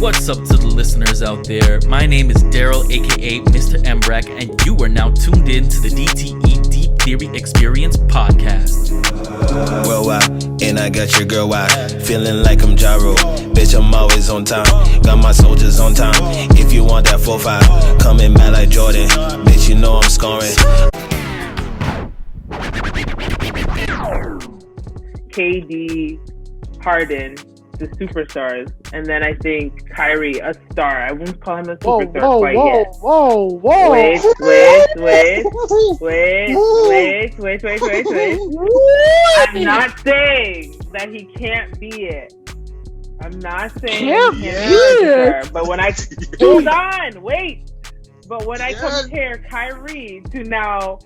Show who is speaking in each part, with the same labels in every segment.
Speaker 1: What's up to the listeners out there? My name is Daryl, aka Mr. Mbrack, and you are now tuned in to the DTE Deep Theory Experience podcast.
Speaker 2: Worldwide, and I got your girl wide, feeling like I'm Gyro. Bitch, I'm always on time, got my soldiers on time. If you want that 4-5, coming mad like Jordan. Bitch, you know I'm scoring.
Speaker 3: KD, Harden, the superstars, and then I think Kyrie, a star. I wouldn't call him a superstar quite yet.
Speaker 4: Whoa.
Speaker 3: Wait. I'm not saying that he can't be it. I'm not saying
Speaker 4: Can't
Speaker 3: he
Speaker 4: be
Speaker 3: can't be a
Speaker 4: it.
Speaker 3: superstar. But when I hold on, wait. But when I compare Kyrie to now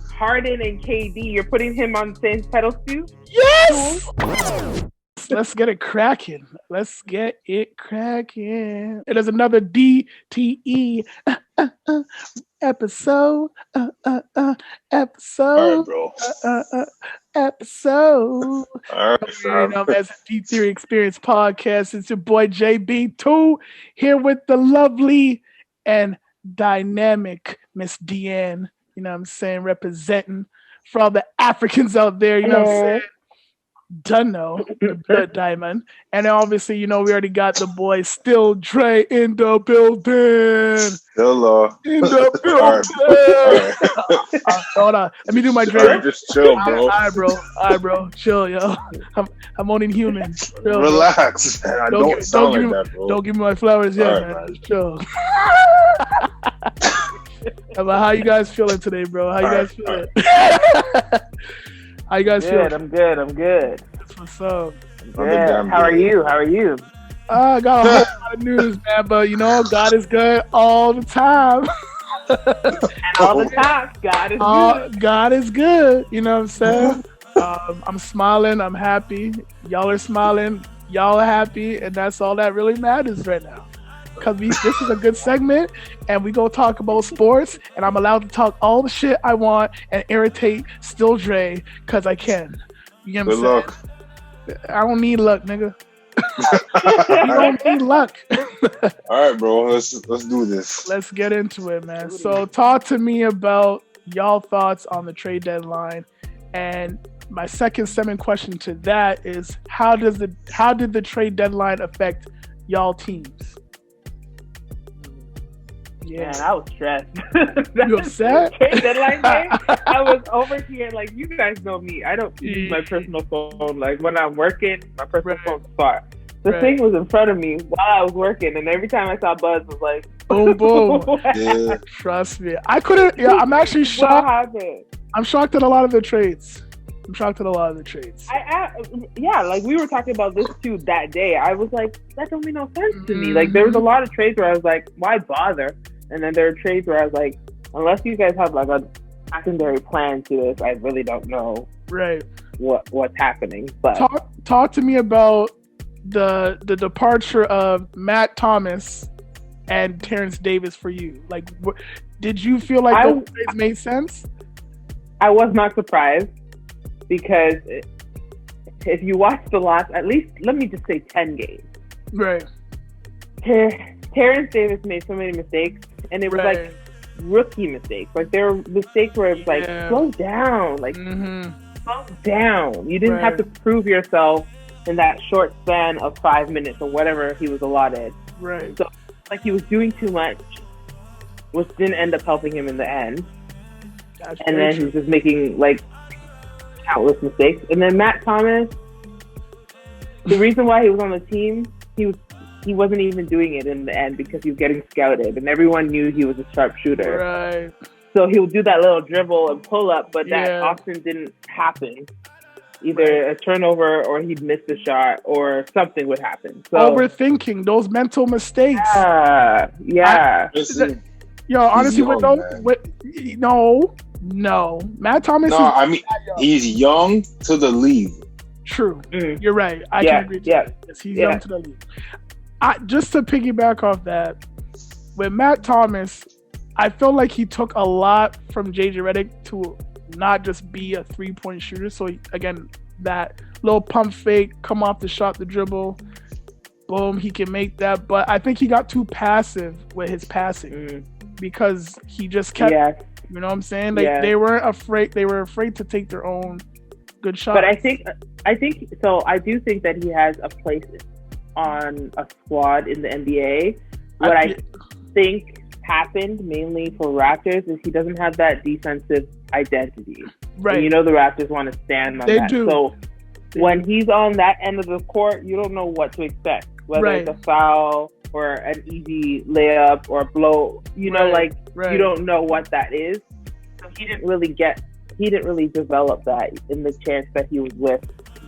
Speaker 3: Harden and KD, you're putting him on the same pedestal?
Speaker 4: Yes! Let's get it cracking. It is another DTE episode.
Speaker 5: Alright, bro.
Speaker 4: Episode.
Speaker 5: Alright,
Speaker 4: As a Deep Theory Experience podcast, it's your boy JB2 here with the lovely and dynamic Miss Deanne. You know what I'm saying? Representing for all the Africans out there. You know what I'm saying? Dunno, the Blood Diamond. And then obviously, we already got the boy Still Dre in the building.
Speaker 5: Hello.
Speaker 4: In the building. Hold on. Let me do my Dre.
Speaker 5: Alright, just chill, bro.
Speaker 4: All right, bro. Chill, yo. I'm only human. Chill,
Speaker 5: relax, man. Don't sound like that, bro.
Speaker 4: Don't give me my flowers yet,
Speaker 5: Right,
Speaker 4: man. Just chill. How you guys feeling today, bro? How you guys feeling? How you guys feeling?
Speaker 3: I'm good.
Speaker 4: That's what's up.
Speaker 3: Yeah. How are you?
Speaker 4: I got a whole lot of news, man, but God is good all the time.
Speaker 3: And all the time, God is good.
Speaker 4: God is good. You know what I'm saying? I'm smiling. I'm happy. Y'all are smiling. Y'all are happy, and that's all that really matters right now. Because this is a good segment, and we go talk about sports, and I'm allowed to talk all the shit I want and irritate Still Dre, because I can. You know what I'm saying?
Speaker 5: Good luck.
Speaker 4: I don't need luck, nigga. You don't need luck.
Speaker 5: All right, bro. Let's do this.
Speaker 4: Let's get into it, man. So talk to me about y'all thoughts on the trade deadline, and my second question to that is how did the trade deadline affect y'all teams?
Speaker 3: Yeah, man, I was stressed.
Speaker 4: You upset?
Speaker 3: Trade deadline day, I was over here, like, you guys know me. I don't use my personal phone. Like, when I'm working, my personal phone's far. The thing was in front of me while I was working, and every time I saw Buzz, it was like,
Speaker 4: boom.
Speaker 5: Yeah.
Speaker 4: Trust me. I couldn't, I'm actually shocked.
Speaker 3: What happened?
Speaker 4: I'm shocked at a lot of the trades.
Speaker 3: Like, we were talking about this too that day. I was like, that don't make no sense to me. Like, there was a lot of trades where I was like, why bother? And then there are trades where I was like, unless you guys have like a secondary plan to this, I really don't know what's happening. But
Speaker 4: talk to me about the departure of Matt Thomas and Terrence Davis for you. Like, did you feel like those trades made sense?
Speaker 3: I was not surprised, because if you watch the last, at least, let me just say 10 games.
Speaker 4: Right.
Speaker 3: Terrence Davis made so many mistakes, and it was like rookie mistakes. Like, there were mistakes where it was like, slow down. Like, slow down. You didn't have to prove yourself in that short span of 5 minutes or whatever he was allotted.
Speaker 4: Right.
Speaker 3: So, like, he was doing too much, which didn't end up helping him in the end. And then he was just making, like, countless mistakes. And then Matt Thomas, the reason why he was on the team, he wasn't even doing it in the end because he was getting scouted, and everyone knew he was a sharpshooter.
Speaker 4: Right.
Speaker 3: So he would do that little dribble and pull up, but that often didn't happen. Either a turnover, or he'd miss the shot, or something would happen. So,
Speaker 4: overthinking, those mental mistakes.
Speaker 3: Yeah.
Speaker 4: Honestly, no. Matt Thomas.
Speaker 5: No, I mean, he's young to the league.
Speaker 4: True. You're right. I can agree. Yes, he's young to the league. Just to piggyback off that, with Matt Thomas, I feel like he took a lot from JJ Redick to not just be a 3-point shooter. So again, that little pump fake, come off the shot, the dribble, boom, he can make that. But I think he got too passive with his passing because he just kept, you know what I'm saying? Like they weren't afraid. They were afraid to take their own good shots.
Speaker 3: But I think so. I do think that he has a place on a squad in the NBA. What I think happened mainly for Raptors is he doesn't have that defensive identity. Right. And you know the Raptors want to stand on that. Do. So when he's on that end of the court, you don't know what to expect. Whether it's a foul or an easy layup or a blow. You know, you don't know what that is. So he didn't really develop that in the chance that he was with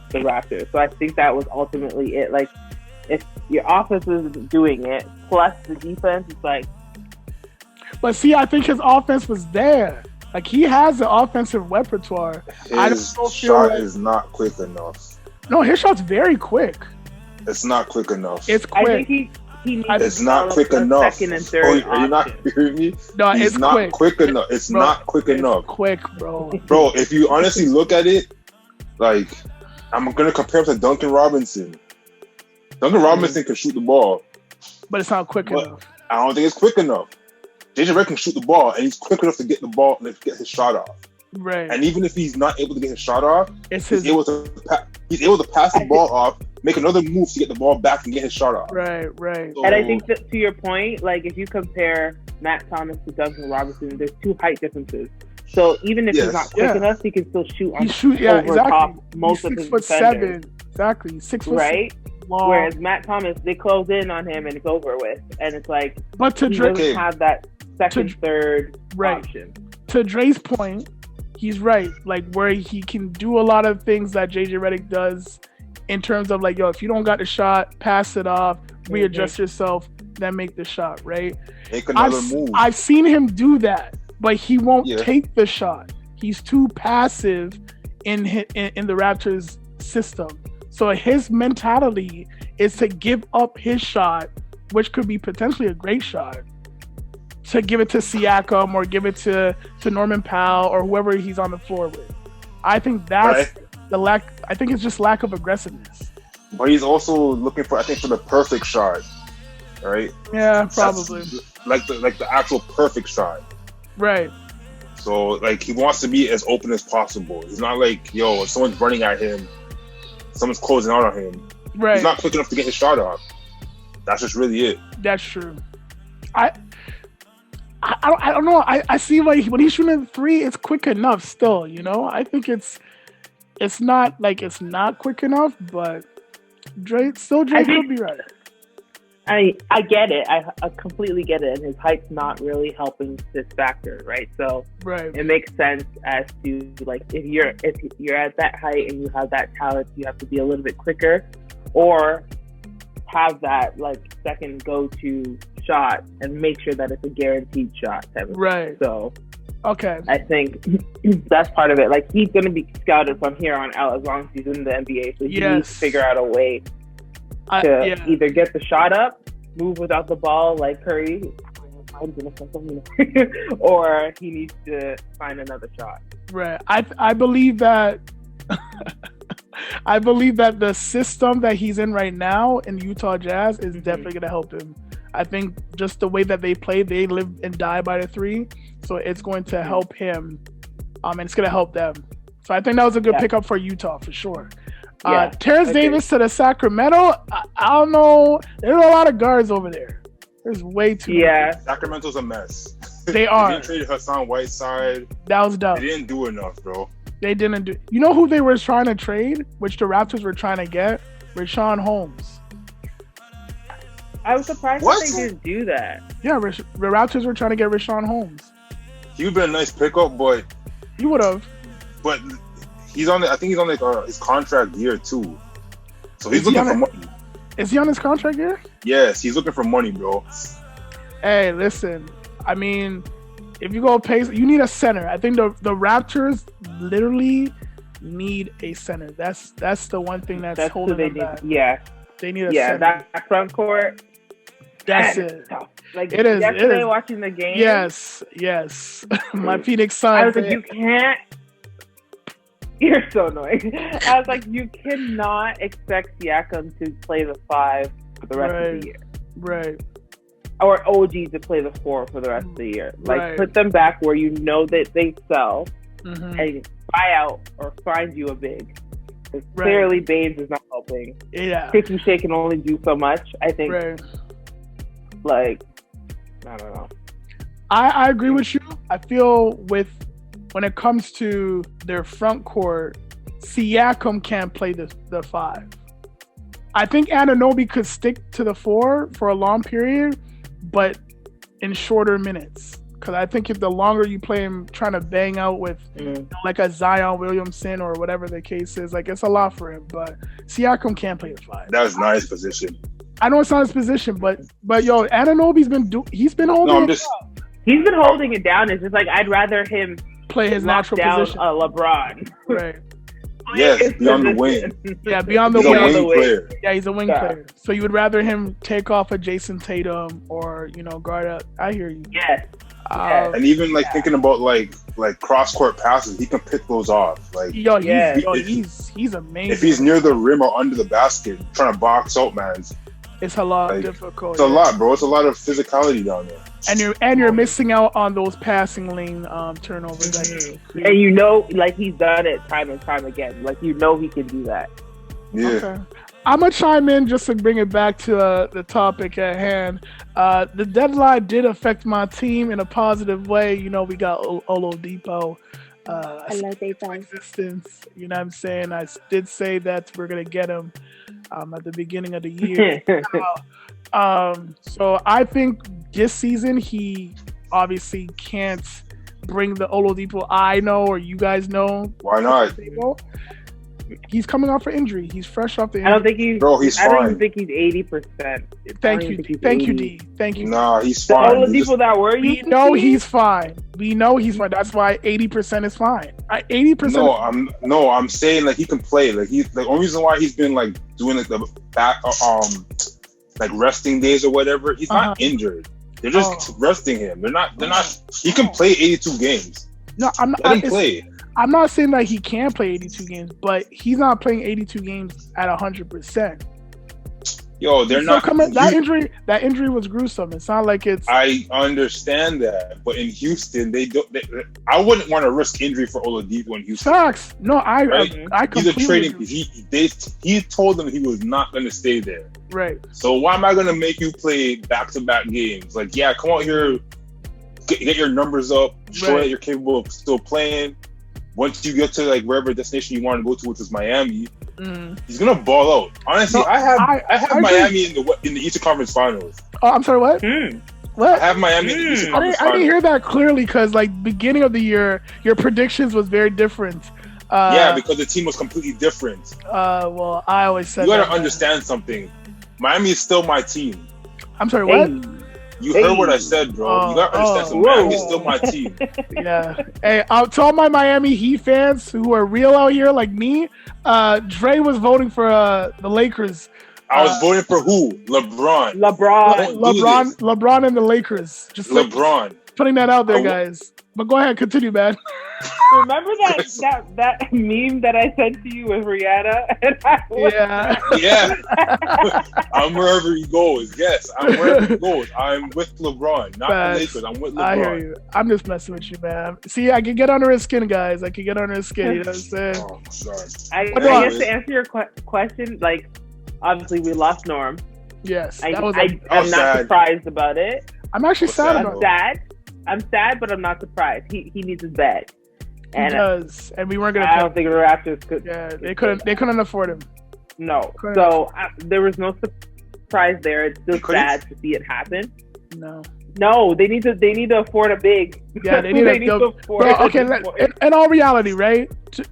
Speaker 3: the Raptors. So I think that was ultimately it. Like, if your offense is doing it, plus the defense, it's like...
Speaker 4: But see, I think his offense was there. Like, he has an offensive repertoire.
Speaker 5: His shot is not quick enough.
Speaker 4: No, his shot's very quick.
Speaker 5: It's not quick enough.
Speaker 4: It's quick.
Speaker 3: I think he needs
Speaker 5: it's not quick enough.
Speaker 3: Second and third
Speaker 5: are you not hearing me?
Speaker 4: No,
Speaker 5: it's not quick enough. It's not quick enough.
Speaker 4: Quick, bro.
Speaker 5: Bro, if you honestly look at it, like, I'm gonna compare him to Duncan Robinson. Duncan Robinson can shoot the ball,
Speaker 4: but it's not quick enough.
Speaker 5: I don't think it's quick enough. JJ Redick can shoot the ball, and he's quick enough to get the ball and get his shot off.
Speaker 4: Right.
Speaker 5: And even if he's not able to get his shot off,
Speaker 4: he's
Speaker 5: able to pass the ball off, make another move to get the ball back and get his shot off.
Speaker 4: Right.
Speaker 5: So,
Speaker 3: and I think that, to your point, like, if you compare Matt Thomas to Duncan Robinson, there's 2 height differences. So even if he's not quick enough, he can still shoot over top most of his defenders.
Speaker 4: 6'7". Exactly. 6 foot.
Speaker 3: Right.
Speaker 4: Long.
Speaker 3: Whereas Matt Thomas, they close in on him and it's over with, and it's like,
Speaker 4: but to
Speaker 3: he doesn't have that second, third option.
Speaker 4: To Dre's point, he's right. Like, where he can do a lot of things that JJ Redick does, in terms of like, yo, if you don't got the shot, pass it off, readjust yourself, then make the shot. Right.
Speaker 5: Make another move.
Speaker 4: I've seen him do that, but he won't take the shot. He's too passive in the Raptors system. So his mentality is to give up his shot, which could be potentially a great shot, to give it to Siakam or give it to Norman Powell or whoever he's on the floor with. I think that's the lack. I think it's just lack of aggressiveness.
Speaker 5: But he's also looking for the perfect shot, right?
Speaker 4: Yeah, probably.
Speaker 5: Like the actual perfect shot.
Speaker 4: Right.
Speaker 5: So like he wants to be as open as possible. He's not like, yo, if someone's running at him, someone's closing out on him. Right. He's not quick enough to get his shot off. That's just really it.
Speaker 4: That's true. I don't know. I see like when he's shooting the 3, it's quick enough still, you know? I think it's not like it's not quick enough, but Dre could be right.
Speaker 3: I get it. I completely get it. And his height's not really helping this factor, right? So it makes sense as to like if you're at that height and you have that talent, you have to be a little bit quicker, or have that like second go-to shot and make sure that it's a guaranteed shot.
Speaker 4: Right.
Speaker 3: So I think that's part of it. Like, he's going to be scouted from here on out as long as he's in the NBA. So he needs to figure out a way to either get the shot up, move without the ball like Curry, or he needs to find another shot.
Speaker 4: Right. I believe that I believe that the system that he's in right now in Utah Jazz is definitely going to help him. I think just the way that they play, they live and die by the 3. So it's going to help him, and it's going to help them. So I think that was a good pickup for Utah for sure. Terrence Davis to the Sacramento. I don't know. There's a lot of guards over there. There's way too many.
Speaker 5: Sacramento's a mess.
Speaker 4: They are.
Speaker 5: They traded Hassan Whiteside.
Speaker 4: That was dumb.
Speaker 5: They didn't do enough, bro.
Speaker 4: They didn't do. You know who they were trying to trade, which the Raptors were trying to get? Richaun Holmes.
Speaker 3: I was surprised that they didn't do that.
Speaker 4: Yeah, the Raptors were trying to get Richaun Holmes.
Speaker 5: He would have been a nice pickup, but
Speaker 4: he would have.
Speaker 5: But he's on. I think he's on like his contract year too. So he's looking for money.
Speaker 4: Is he on his contract year?
Speaker 5: Yes, he's looking for money, bro.
Speaker 4: Hey, listen. I mean, if you go pay, you need a center. I think the Raptors literally need a center. That's the one thing that's holding them back.
Speaker 3: Yeah,
Speaker 4: they need a center.
Speaker 3: That front court.
Speaker 4: That's it.
Speaker 3: Tough. Like
Speaker 4: it is.
Speaker 3: Yesterday, watching the game.
Speaker 4: Yes. My Phoenix Suns.
Speaker 3: I was like, you can't. You're so annoying. I was like, you cannot expect Siakam to play the 5 for the rest of the year.
Speaker 4: Right.
Speaker 3: Or OG to play the 4 for the rest of the year. Like, put them back where you know that they sell and buy out or find you a big. Because clearly Baines is not helping.
Speaker 4: Yeah.
Speaker 3: Kicky Shea can only do so much. I think, like, I don't know.
Speaker 4: I agree with you. I feel when it comes to their front court, Siakam can't play the 5. I think Anunoby could stick to the 4 for a long period, but in shorter minutes. Because I think if the longer you play him trying to bang out with like a Zion Williamson or whatever the case is, like, it's a lot for him. But Siakam can't play the 5.
Speaker 5: That's not his position.
Speaker 4: I know it's not his position, but yo, Anunoby's been holding
Speaker 3: He's been holding it down. It's just like, I'd rather him
Speaker 4: play his natural position.
Speaker 3: LeBron.
Speaker 4: Right.
Speaker 5: Yes, beyond the wing.
Speaker 4: Yeah, beyond the
Speaker 5: wing.
Speaker 4: wing.
Speaker 5: He's a wing player.
Speaker 4: Yeah, he's a wing player. So you would rather him take off a Jason Tatum or, guard up. I hear you.
Speaker 3: Yes.
Speaker 5: And even thinking about like cross court passes, he can pick those off. Like,
Speaker 4: he's amazing.
Speaker 5: If he's near the rim or under the basket, trying to box out, man,
Speaker 4: it's a lot difficult.
Speaker 5: It's a lot, bro. It's a lot of physicality down there.
Speaker 4: And you're missing out on those passing lane turnovers.
Speaker 3: And he's done it time and time again. Like, he can do that.
Speaker 5: Yeah.
Speaker 4: Okay. I'm gonna chime in just to bring it back to the topic at hand. The deadline did affect my team in a positive way. We got Oladipo. Existence. You know what I'm saying? I did say that we're gonna get him at the beginning of the year. So I think this season he obviously can't bring the Oladipo I know or you guys know.
Speaker 5: Why not?
Speaker 4: He's coming off for injury. He's fresh off the injury.
Speaker 3: I don't think he's.
Speaker 5: Bro, he's fine.
Speaker 3: I don't even think he's 80%.
Speaker 4: Thank you, D. Thank you.
Speaker 5: Nah, he's fine.
Speaker 3: All the people that were
Speaker 4: we know he's fine. We know he's fine. That's why 80% is fine. 80%.
Speaker 5: No, I'm saying he can play. He's the only reason why he's been doing the back resting days or whatever. He's not injured. They're just resting him. They're not. He can play 82 games.
Speaker 4: No, I'm not.
Speaker 5: Let him play.
Speaker 4: I'm not saying that he can play 82 games, but he's not playing 82 games at 100%.
Speaker 5: Yo, they're not
Speaker 4: coming. That injury was gruesome. It's not like it's.
Speaker 5: I understand that, but in Houston, I wouldn't want to risk injury for Oladipo in Houston.
Speaker 4: Facts. No, I
Speaker 5: He's a trading. He told them he was not going to stay there.
Speaker 4: Right.
Speaker 5: So why am I going to make you play back-to-back games? Come out here, get your numbers up, show that you're capable of still playing. Once you get to wherever destination you want to go to, which is Miami, he's gonna ball out. Honestly, I have Miami in the Eastern Conference Finals.
Speaker 4: Oh, I'm sorry, what? What?
Speaker 5: I have Miami in the Eastern Conference Finals.
Speaker 4: I didn't hear that clearly because beginning of the year, your predictions was very different.
Speaker 5: Because the team was completely different.
Speaker 4: Well, I always said
Speaker 5: you gotta understand something. Miami is still my team.
Speaker 4: I'm sorry, what?
Speaker 5: You heard what I said, bro. You gotta understand something. Miami is still my team.
Speaker 4: Yeah. Hey, to all my Miami Heat fans who are real out here like me, Dre was voting for the Lakers.
Speaker 5: I was voting for who? LeBron
Speaker 4: and the Lakers. Just
Speaker 5: LeBron.
Speaker 4: Putting that out there, guys. But go ahead, continue, man.
Speaker 3: Remember that meme that I sent to you with Rihanna?
Speaker 5: Yeah. I'm wherever he goes. Yes, I'm wherever he goes. I'm with LeBron, not the Lakers. I'm with LeBron.
Speaker 4: I hear you. I'm just messing with you, man. See, I can get under his skin, guys. I can get under his skin. You know what I'm saying?
Speaker 5: Oh, sorry.
Speaker 3: I guess to answer your question, obviously we lost Norm.
Speaker 4: Yes.
Speaker 3: I'm not surprised about it.
Speaker 4: I'm actually sad about it.
Speaker 3: I'm sad, but I'm not surprised. He needs his bag.
Speaker 4: And he does, and we weren't gonna.
Speaker 3: I don't think the Raptors could.
Speaker 4: Yeah, they couldn't afford him.
Speaker 3: No, so there was no surprise there. It's still sad to see it happen. No, they need to afford a big.
Speaker 4: Yeah, they need to afford. Well, okay, in all reality, right?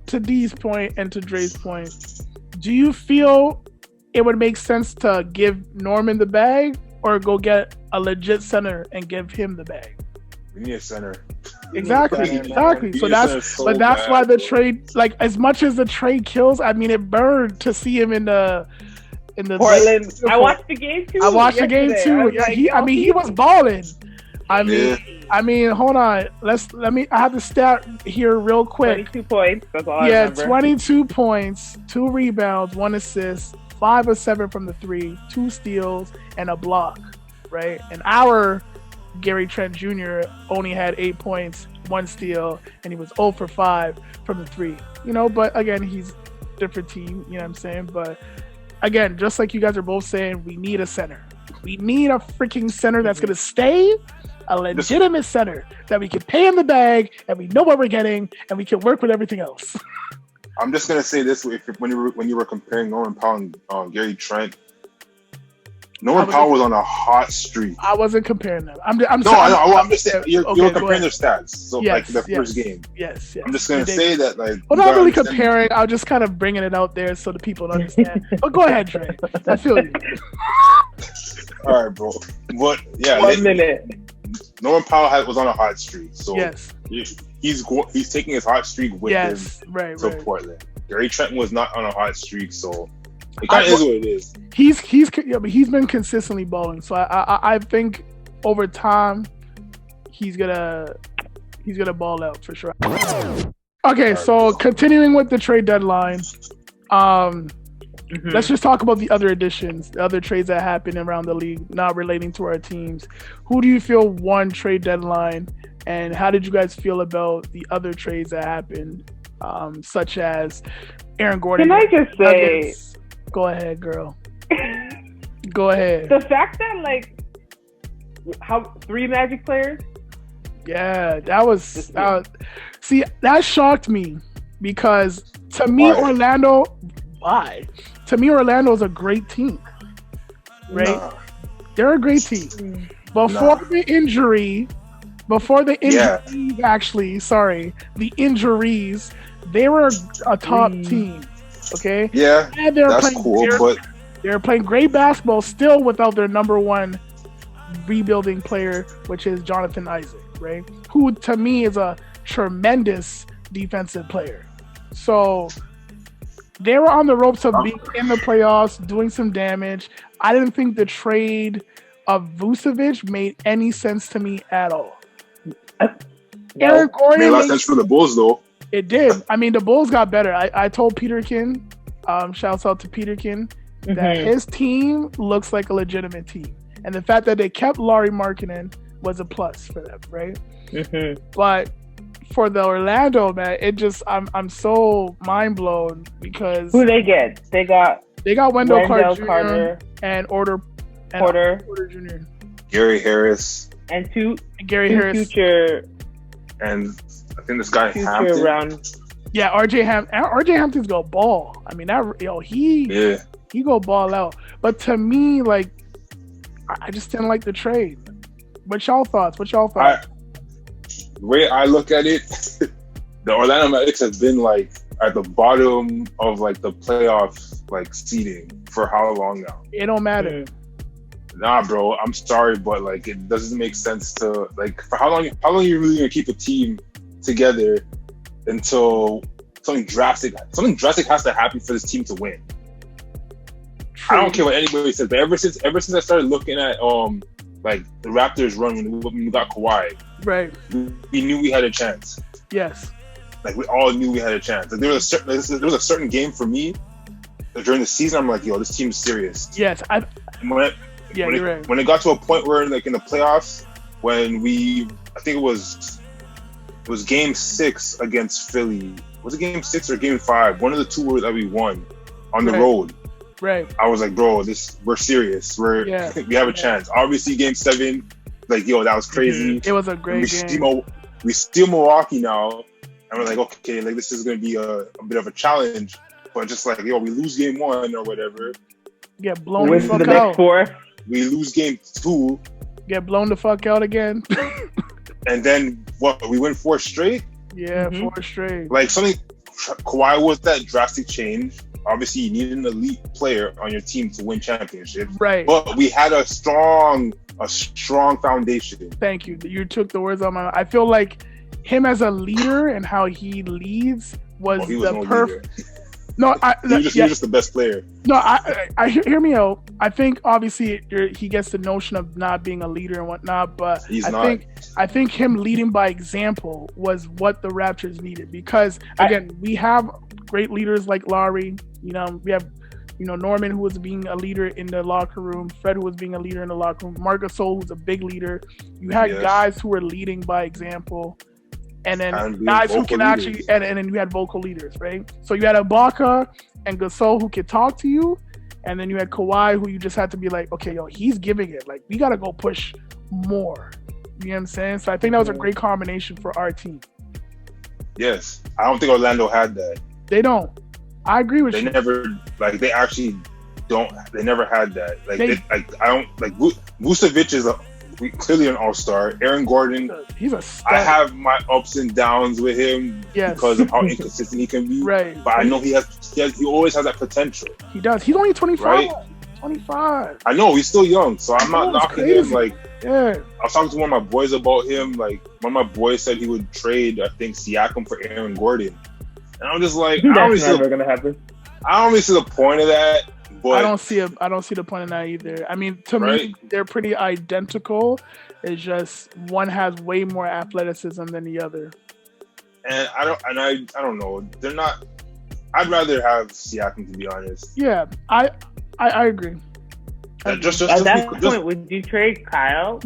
Speaker 4: To D's point and to Dre's point, do you feel it would make sense to give Norman the bag, or go get a legit center and give him the bag?
Speaker 5: We need a center.
Speaker 4: Exactly. So that's why the trade, as much as the trade kills, I mean, it burned to see him in the
Speaker 3: Portland. I watched the game too.
Speaker 4: He was balling. I mean, hold on. I have the stat here real quick.
Speaker 3: 22 points. That's all I remember.
Speaker 4: 22 points, 2 rebounds, 1 assist, 5 of 7 from the 3, 2 steals, and a block, right? And our Gary Trent Jr. only had 8 points, 1 steal, and he was 0 for 5 from the 3. But again, he's a different team, you know what I'm saying? But again, just like you guys are both saying, we need a center. We need a freaking center that's going to stay, a legitimate center that we can pay in the bag and we know what we're getting and we can work with everything else.
Speaker 5: I'm just gonna say this: when you were comparing Norman Powell and Gary Trent, Norman Powell was on a hot streak.
Speaker 4: I wasn't comparing them. I'm
Speaker 5: just saying you're comparing their stats. So like the first game.
Speaker 4: Yes.
Speaker 5: I'm just gonna say that
Speaker 4: Well, not really comparing. I'm just kind of bringing it out there so the people don't understand. But go ahead, Dre. I feel you.
Speaker 5: All right, bro. But yeah,
Speaker 3: 1 minute.
Speaker 5: Norman Powell was on a hot streak, so
Speaker 4: yes,
Speaker 5: he's taking his hot streak with him to
Speaker 4: right.
Speaker 5: Portland. Gary Trent was not on a hot streak, so it kind of is what it is.
Speaker 4: He's been consistently balling, so I think over time he's gonna ball out for sure. Okay, so continuing with the trade deadline, let's just talk about the other additions, the other trades that happened around the league, not relating to our teams. Who do you feel won trade deadline, and how did you guys feel about the other trades that happened, such as Aaron Gordon?
Speaker 3: Can I just say...
Speaker 4: Go ahead, girl. Go ahead.
Speaker 3: The fact that, how 3 Magic players?
Speaker 4: Yeah, that was... see, that shocked me because, to me, Orlando... Why? To me, Orlando is a great team, right?
Speaker 5: Nah.
Speaker 4: They're a great team. Before the injuries, the injuries, they were a top team, okay?
Speaker 5: Yeah,
Speaker 4: and
Speaker 5: that's cool, but...
Speaker 4: They're playing great basketball still without their number one rebuilding player, which is Jonathan Isaac, right? Who, to me, is a tremendous defensive player. So... they were on the ropes of being in the playoffs, doing some damage. I didn't think the trade of Vucevic made any sense to me at all. Aaron Gordon
Speaker 5: made a lot of sense for the Bulls, though.
Speaker 4: It did. I mean, the Bulls got better. I told Peterkin, shouts out to Peterkin, that his team looks like a legitimate team. And the fact that they kept Lauri Markkanen was a plus for them, right? But for the Orlando, man, I'm so mind blown because
Speaker 3: who they get? They got
Speaker 4: Wendell Carter and Porter Jr.
Speaker 5: Gary Harris
Speaker 3: and two
Speaker 4: Harris
Speaker 3: future,
Speaker 5: and I think this guy Hampton.
Speaker 3: Round.
Speaker 4: Yeah, RJ Hampton's go ball. I mean he go ball out. But to me, I just didn't like the trade. What's y'all thoughts?
Speaker 5: The way I look at it, the Orlando Magic has been at the bottom of the playoff seeding for how long now?
Speaker 4: It don't matter.
Speaker 5: Nah, bro. I'm sorry, but it doesn't make sense to for how long are you really gonna keep a team together until something drastic has to happen for this team to win? True. I don't care what anybody says, but ever since I started looking at the Raptors run when we got Kawhi,
Speaker 4: right?
Speaker 5: We knew we had a chance.
Speaker 4: Yes.
Speaker 5: We all knew we had a chance. There was a certain game for me during the season. I'm like, yo, this team's serious.
Speaker 4: Yes,
Speaker 5: you're right. When it got to a point where in the playoffs, when I think it was Game 6 against Philly. Was it Game 6 or Game 5? One of the two that we won on the road.
Speaker 4: Right.
Speaker 5: I was like, bro, we're serious. We have a chance. Obviously, Game 7, yo, that was crazy.
Speaker 4: It was a great game.
Speaker 5: We steal Milwaukee now, and we're like, okay, this is gonna be a bit of a challenge. But just we lose Game 1 or whatever.
Speaker 4: Get blown the fuck out.
Speaker 3: 4.
Speaker 5: We lose Game 2.
Speaker 4: Get blown the fuck out again.
Speaker 5: And then we win 4 straight.
Speaker 4: Yeah, 4 straight.
Speaker 5: Kawhi was that drastic change. Obviously, you need an elite player on your team to win championships.
Speaker 4: Right.
Speaker 5: But we had a strong foundation.
Speaker 4: Thank you. You took the words out of my mouth. I feel like him as a leader and how he leads was the perfect. No,
Speaker 5: he was just the best player.
Speaker 4: No, I hear me out. I think obviously he gets the notion of not being a leader and whatnot, but I think him leading by example was what the Raptors needed because again we have great leaders like Lauri. We Norman, who was being a leader in the locker room, Fred, who was being a leader in the locker room, Marc Gasol, who's a big leader. You had guys who were leading by example, and then guys who can actually, and then you had vocal leaders, right? So you had Ibaka and Gasol who could talk to you, and then you had Kawhi who you just had to be like, okay, yo, he's giving it. Like, we got to go push more. You know what I'm saying? So I think that was a great combination for our team.
Speaker 5: Yes. I don't think Orlando had that.
Speaker 4: They don't. I agree with you.
Speaker 5: They never, like, they actually don't, they never had that. Vucevic is clearly an all-star. Aaron Gordon,
Speaker 4: he's a stud.
Speaker 5: I have my ups and downs with him because of how inconsistent he can be.
Speaker 4: Right.
Speaker 5: But I know he always has that potential.
Speaker 4: He does. He's only 25.
Speaker 5: Right?
Speaker 4: 25.
Speaker 5: I know, he's still young, so I'm not knocking him. Like,
Speaker 4: I
Speaker 5: was talking to one of my boys about him. Like, one of my boys said he would trade, I think, Siakam for Aaron Gordon. And I'm just like,
Speaker 3: that's never gonna happen.
Speaker 5: I don't really see the point of that. But
Speaker 4: I don't see the point in that either. I mean, to me, they're pretty identical. It's just one has way more athleticism than the other.
Speaker 5: And I don't know. They're not. I'd rather have Siakam, to be honest.
Speaker 4: Yeah, I agree.
Speaker 3: At that point, would you trade Kyle?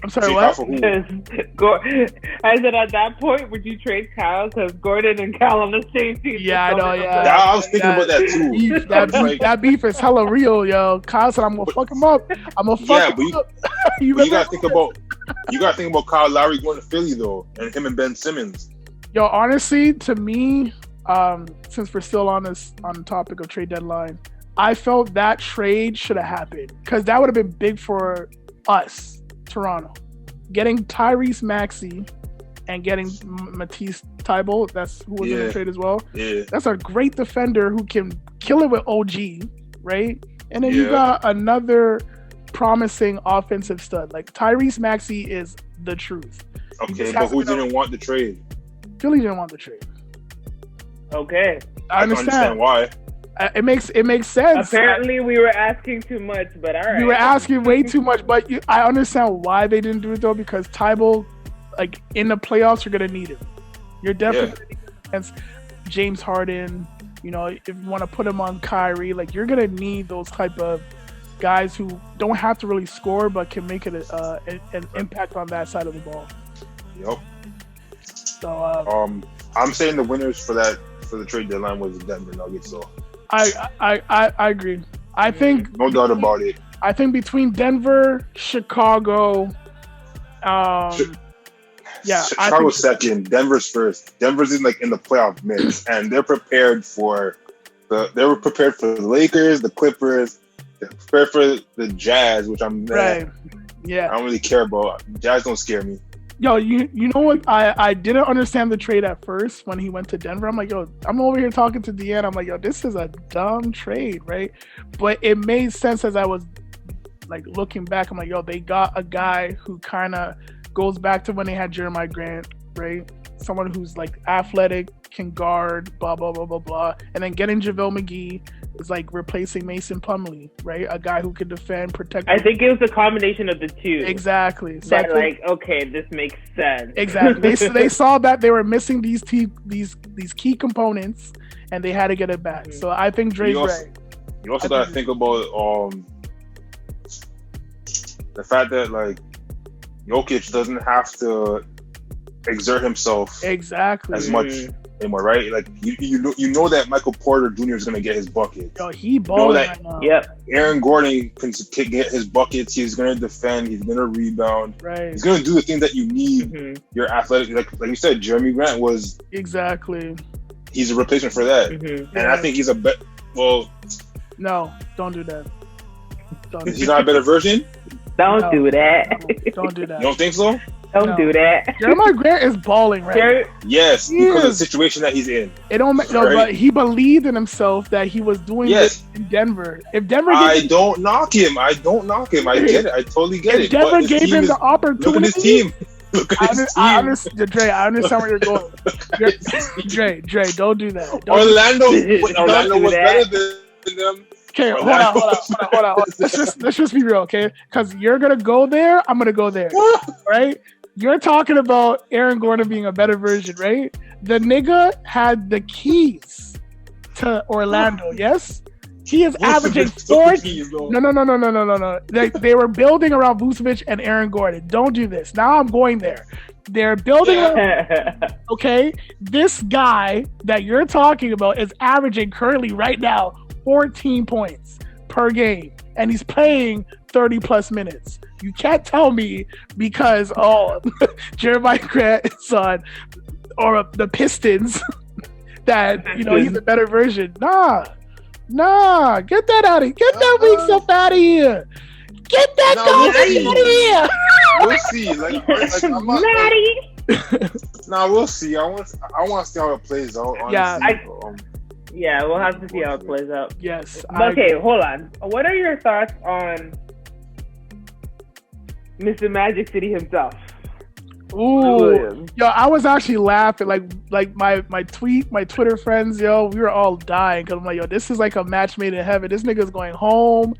Speaker 4: I'm sorry, what?
Speaker 3: I said at that point, would you trade Kyle? Because Gordon and Kyle on the same team.
Speaker 4: Yeah, I know, yeah.
Speaker 5: I was thinking about that too.
Speaker 4: That beef is hella real, yo. Kyle said, I'm going to fuck him up. I'm going to fuck him up.
Speaker 5: You got to think about Kyle Lowry going to Philly, though, and him and Ben Simmons.
Speaker 4: Yo, honestly, to me, since we're still on the topic of trade deadline, I felt that trade should have happened because that would have been big for us. Toronto, getting Tyrese Maxey and getting Matisse Thybulle, that's who was in the trade as well.
Speaker 5: Yeah.
Speaker 4: That's a great defender who can kill it with OG, right? And then you got another promising offensive stud. Like Tyrese Maxey is the truth.
Speaker 5: Okay, but who didn't want the trade?
Speaker 4: Philly didn't want the trade.
Speaker 3: Okay.
Speaker 5: I understand why.
Speaker 4: It makes sense.
Speaker 3: Apparently, we were asking too much, but all right.
Speaker 4: We were asking way too much, but I understand why they didn't do it though, because Thybulle, like in the playoffs, you're gonna need him. You're definitely against James Harden. If you want to put him on Kyrie, like you're gonna need those type of guys who don't have to really score, but can make it an impact on that side of the ball.
Speaker 5: Yep.
Speaker 4: So
Speaker 5: I'm saying the winners for the trade deadline was the Denver Nuggets. So.
Speaker 4: I agree. I think
Speaker 5: no doubt about it.
Speaker 4: I think between Denver, Chicago,
Speaker 5: Chicago's second, Denver's first. Denver's in the playoff mix, and they're prepared for the Lakers, the Clippers, they're prepared for the Jazz, which I'm
Speaker 4: right. Yeah,
Speaker 5: I don't really care about. Jazz don't scare me.
Speaker 4: Yo, you know what? I didn't understand the trade at first when he went to Denver. I'm like, yo, I'm over here talking to Deanne. I'm like, yo, this is a dumb trade, right? But it made sense as I was like looking back. I'm like, yo, they got a guy who kind of goes back to when they had Jeremiah Grant, right? Someone who's like athletic, can guard, blah, blah, blah, blah, blah. And then getting JaVale McGee is like replacing Mason Plumlee, right? A guy who can defend, protect.
Speaker 3: I think it was a combination of the two.
Speaker 4: Exactly.
Speaker 3: So okay, this makes sense.
Speaker 4: Exactly. They saw that they were missing these key components, and they had to get it back. Mm-hmm. So I think Dre's right.
Speaker 5: You also got to think about the fact that like Jokic doesn't have to exert himself as much anymore, right? Like you know that Michael Porter Jr. is gonna get his buckets.
Speaker 4: Yo, he balling right now.
Speaker 3: Yep.
Speaker 5: Aaron Gordon can get his buckets. He's gonna defend. He's gonna rebound.
Speaker 4: Right.
Speaker 5: He's gonna do the things that you need. Your athletic, like you said, Jeremy Grant was
Speaker 4: exactly.
Speaker 5: He's a replacement for that, and I think he's a well.
Speaker 4: No, don't do that.
Speaker 5: He's not a better version.
Speaker 3: Don't do that.
Speaker 4: No, don't do that.
Speaker 5: You don't think so?
Speaker 3: Don't do that.
Speaker 4: Jeremiah Grant is balling right now.
Speaker 5: Yes, because of the situation that he's in.
Speaker 4: It don't matter, but he believed in himself that he was doing this in Denver. If Denver,
Speaker 5: I don't knock him. I get it. I totally get it.
Speaker 4: If Denver gave him the opportunity.
Speaker 5: Look at his team.
Speaker 4: I understand, Dre. I understand where you're going. Dre, don't do that.
Speaker 5: Orlando was better than them.
Speaker 4: Okay, hold on. Let's just be real, okay? Because you're gonna go there, I'm gonna go there, right? You're talking about Aaron Gordon being a better version, right? The nigga had the keys to Orlando, yes? He is averaging 40. No. They were building around Vucevic and Aaron Gordon. Don't do this. Now I'm going there. They're building around, okay? This guy that you're talking about is averaging currently right now 14 points per game. And he's playing 30 plus minutes. You can't tell me because, Jeremiah Grant is on, or the Pistons, that, he's a better version. Nah, get that out of here. Get that weak stuff out of here. Get that
Speaker 5: We'll see. I'm not, we'll see. I want to see how it plays out. Honestly.
Speaker 3: We'll have to see how it plays out.
Speaker 4: Yes.
Speaker 3: Okay, hold on. What are your thoughts on Mr. Magic City himself?
Speaker 4: Ooh, yo, I was actually laughing. Like my Twitter friends, yo, we were all dying because I'm like, yo, this is like a match made in heaven. This nigga's going home.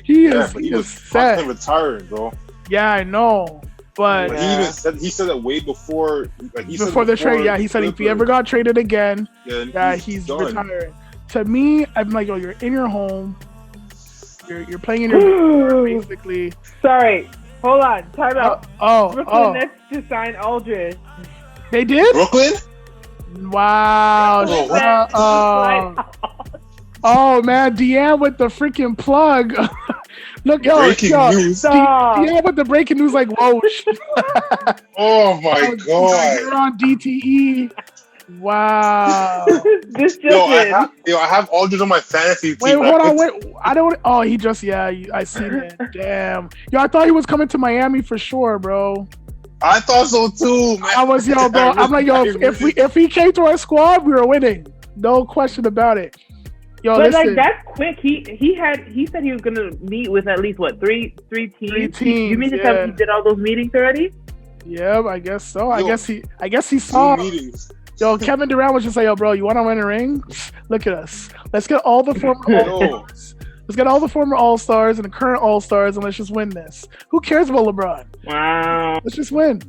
Speaker 4: he is set.
Speaker 5: Retiring, bro.
Speaker 4: Yeah, I know. But
Speaker 5: he said that way before,
Speaker 4: before the trade. Yeah, he said if he ever got traded again, he's retiring. To me, I'm like, yo, you're in your home. You're playing in your basically.
Speaker 3: Sorry, hold on. Time out. Brooklyn Nets to sign Aldridge.
Speaker 4: They did?
Speaker 5: Brooklyn?
Speaker 4: Wow. Oh man, Deanne with the freaking plug. Look,
Speaker 5: breaking news.
Speaker 4: Deanne with the breaking news, like, whoa.
Speaker 5: Oh my god.
Speaker 4: You're on DTE. Wow.
Speaker 3: This just
Speaker 5: I have Aldridge on my fantasy team.
Speaker 4: Wait, hold on. I don't. Oh, he just. Yeah, I seen it. Damn. Yo, I thought he was coming to Miami for sure, bro.
Speaker 5: I thought so too, man.
Speaker 4: I was, bro. I'm like, yo, if he came to our squad, we were winning. No question about it. Yo,
Speaker 3: but
Speaker 4: listen.
Speaker 3: like that's quick. He said he was gonna meet with at least three teams.
Speaker 4: 3 teams.
Speaker 3: You mean to tell me he did all those meetings already?
Speaker 4: Yeah, I guess so. I guess he saw.
Speaker 5: Meetings.
Speaker 4: Yo, Kevin Durant was just like, yo, bro, you want to win a ring? Look at us. Let's get all the former All-Stars. Let's get all the former All-Stars and the current All-Stars, and let's just win this. Who cares about LeBron?
Speaker 3: Wow.
Speaker 4: Let's just win.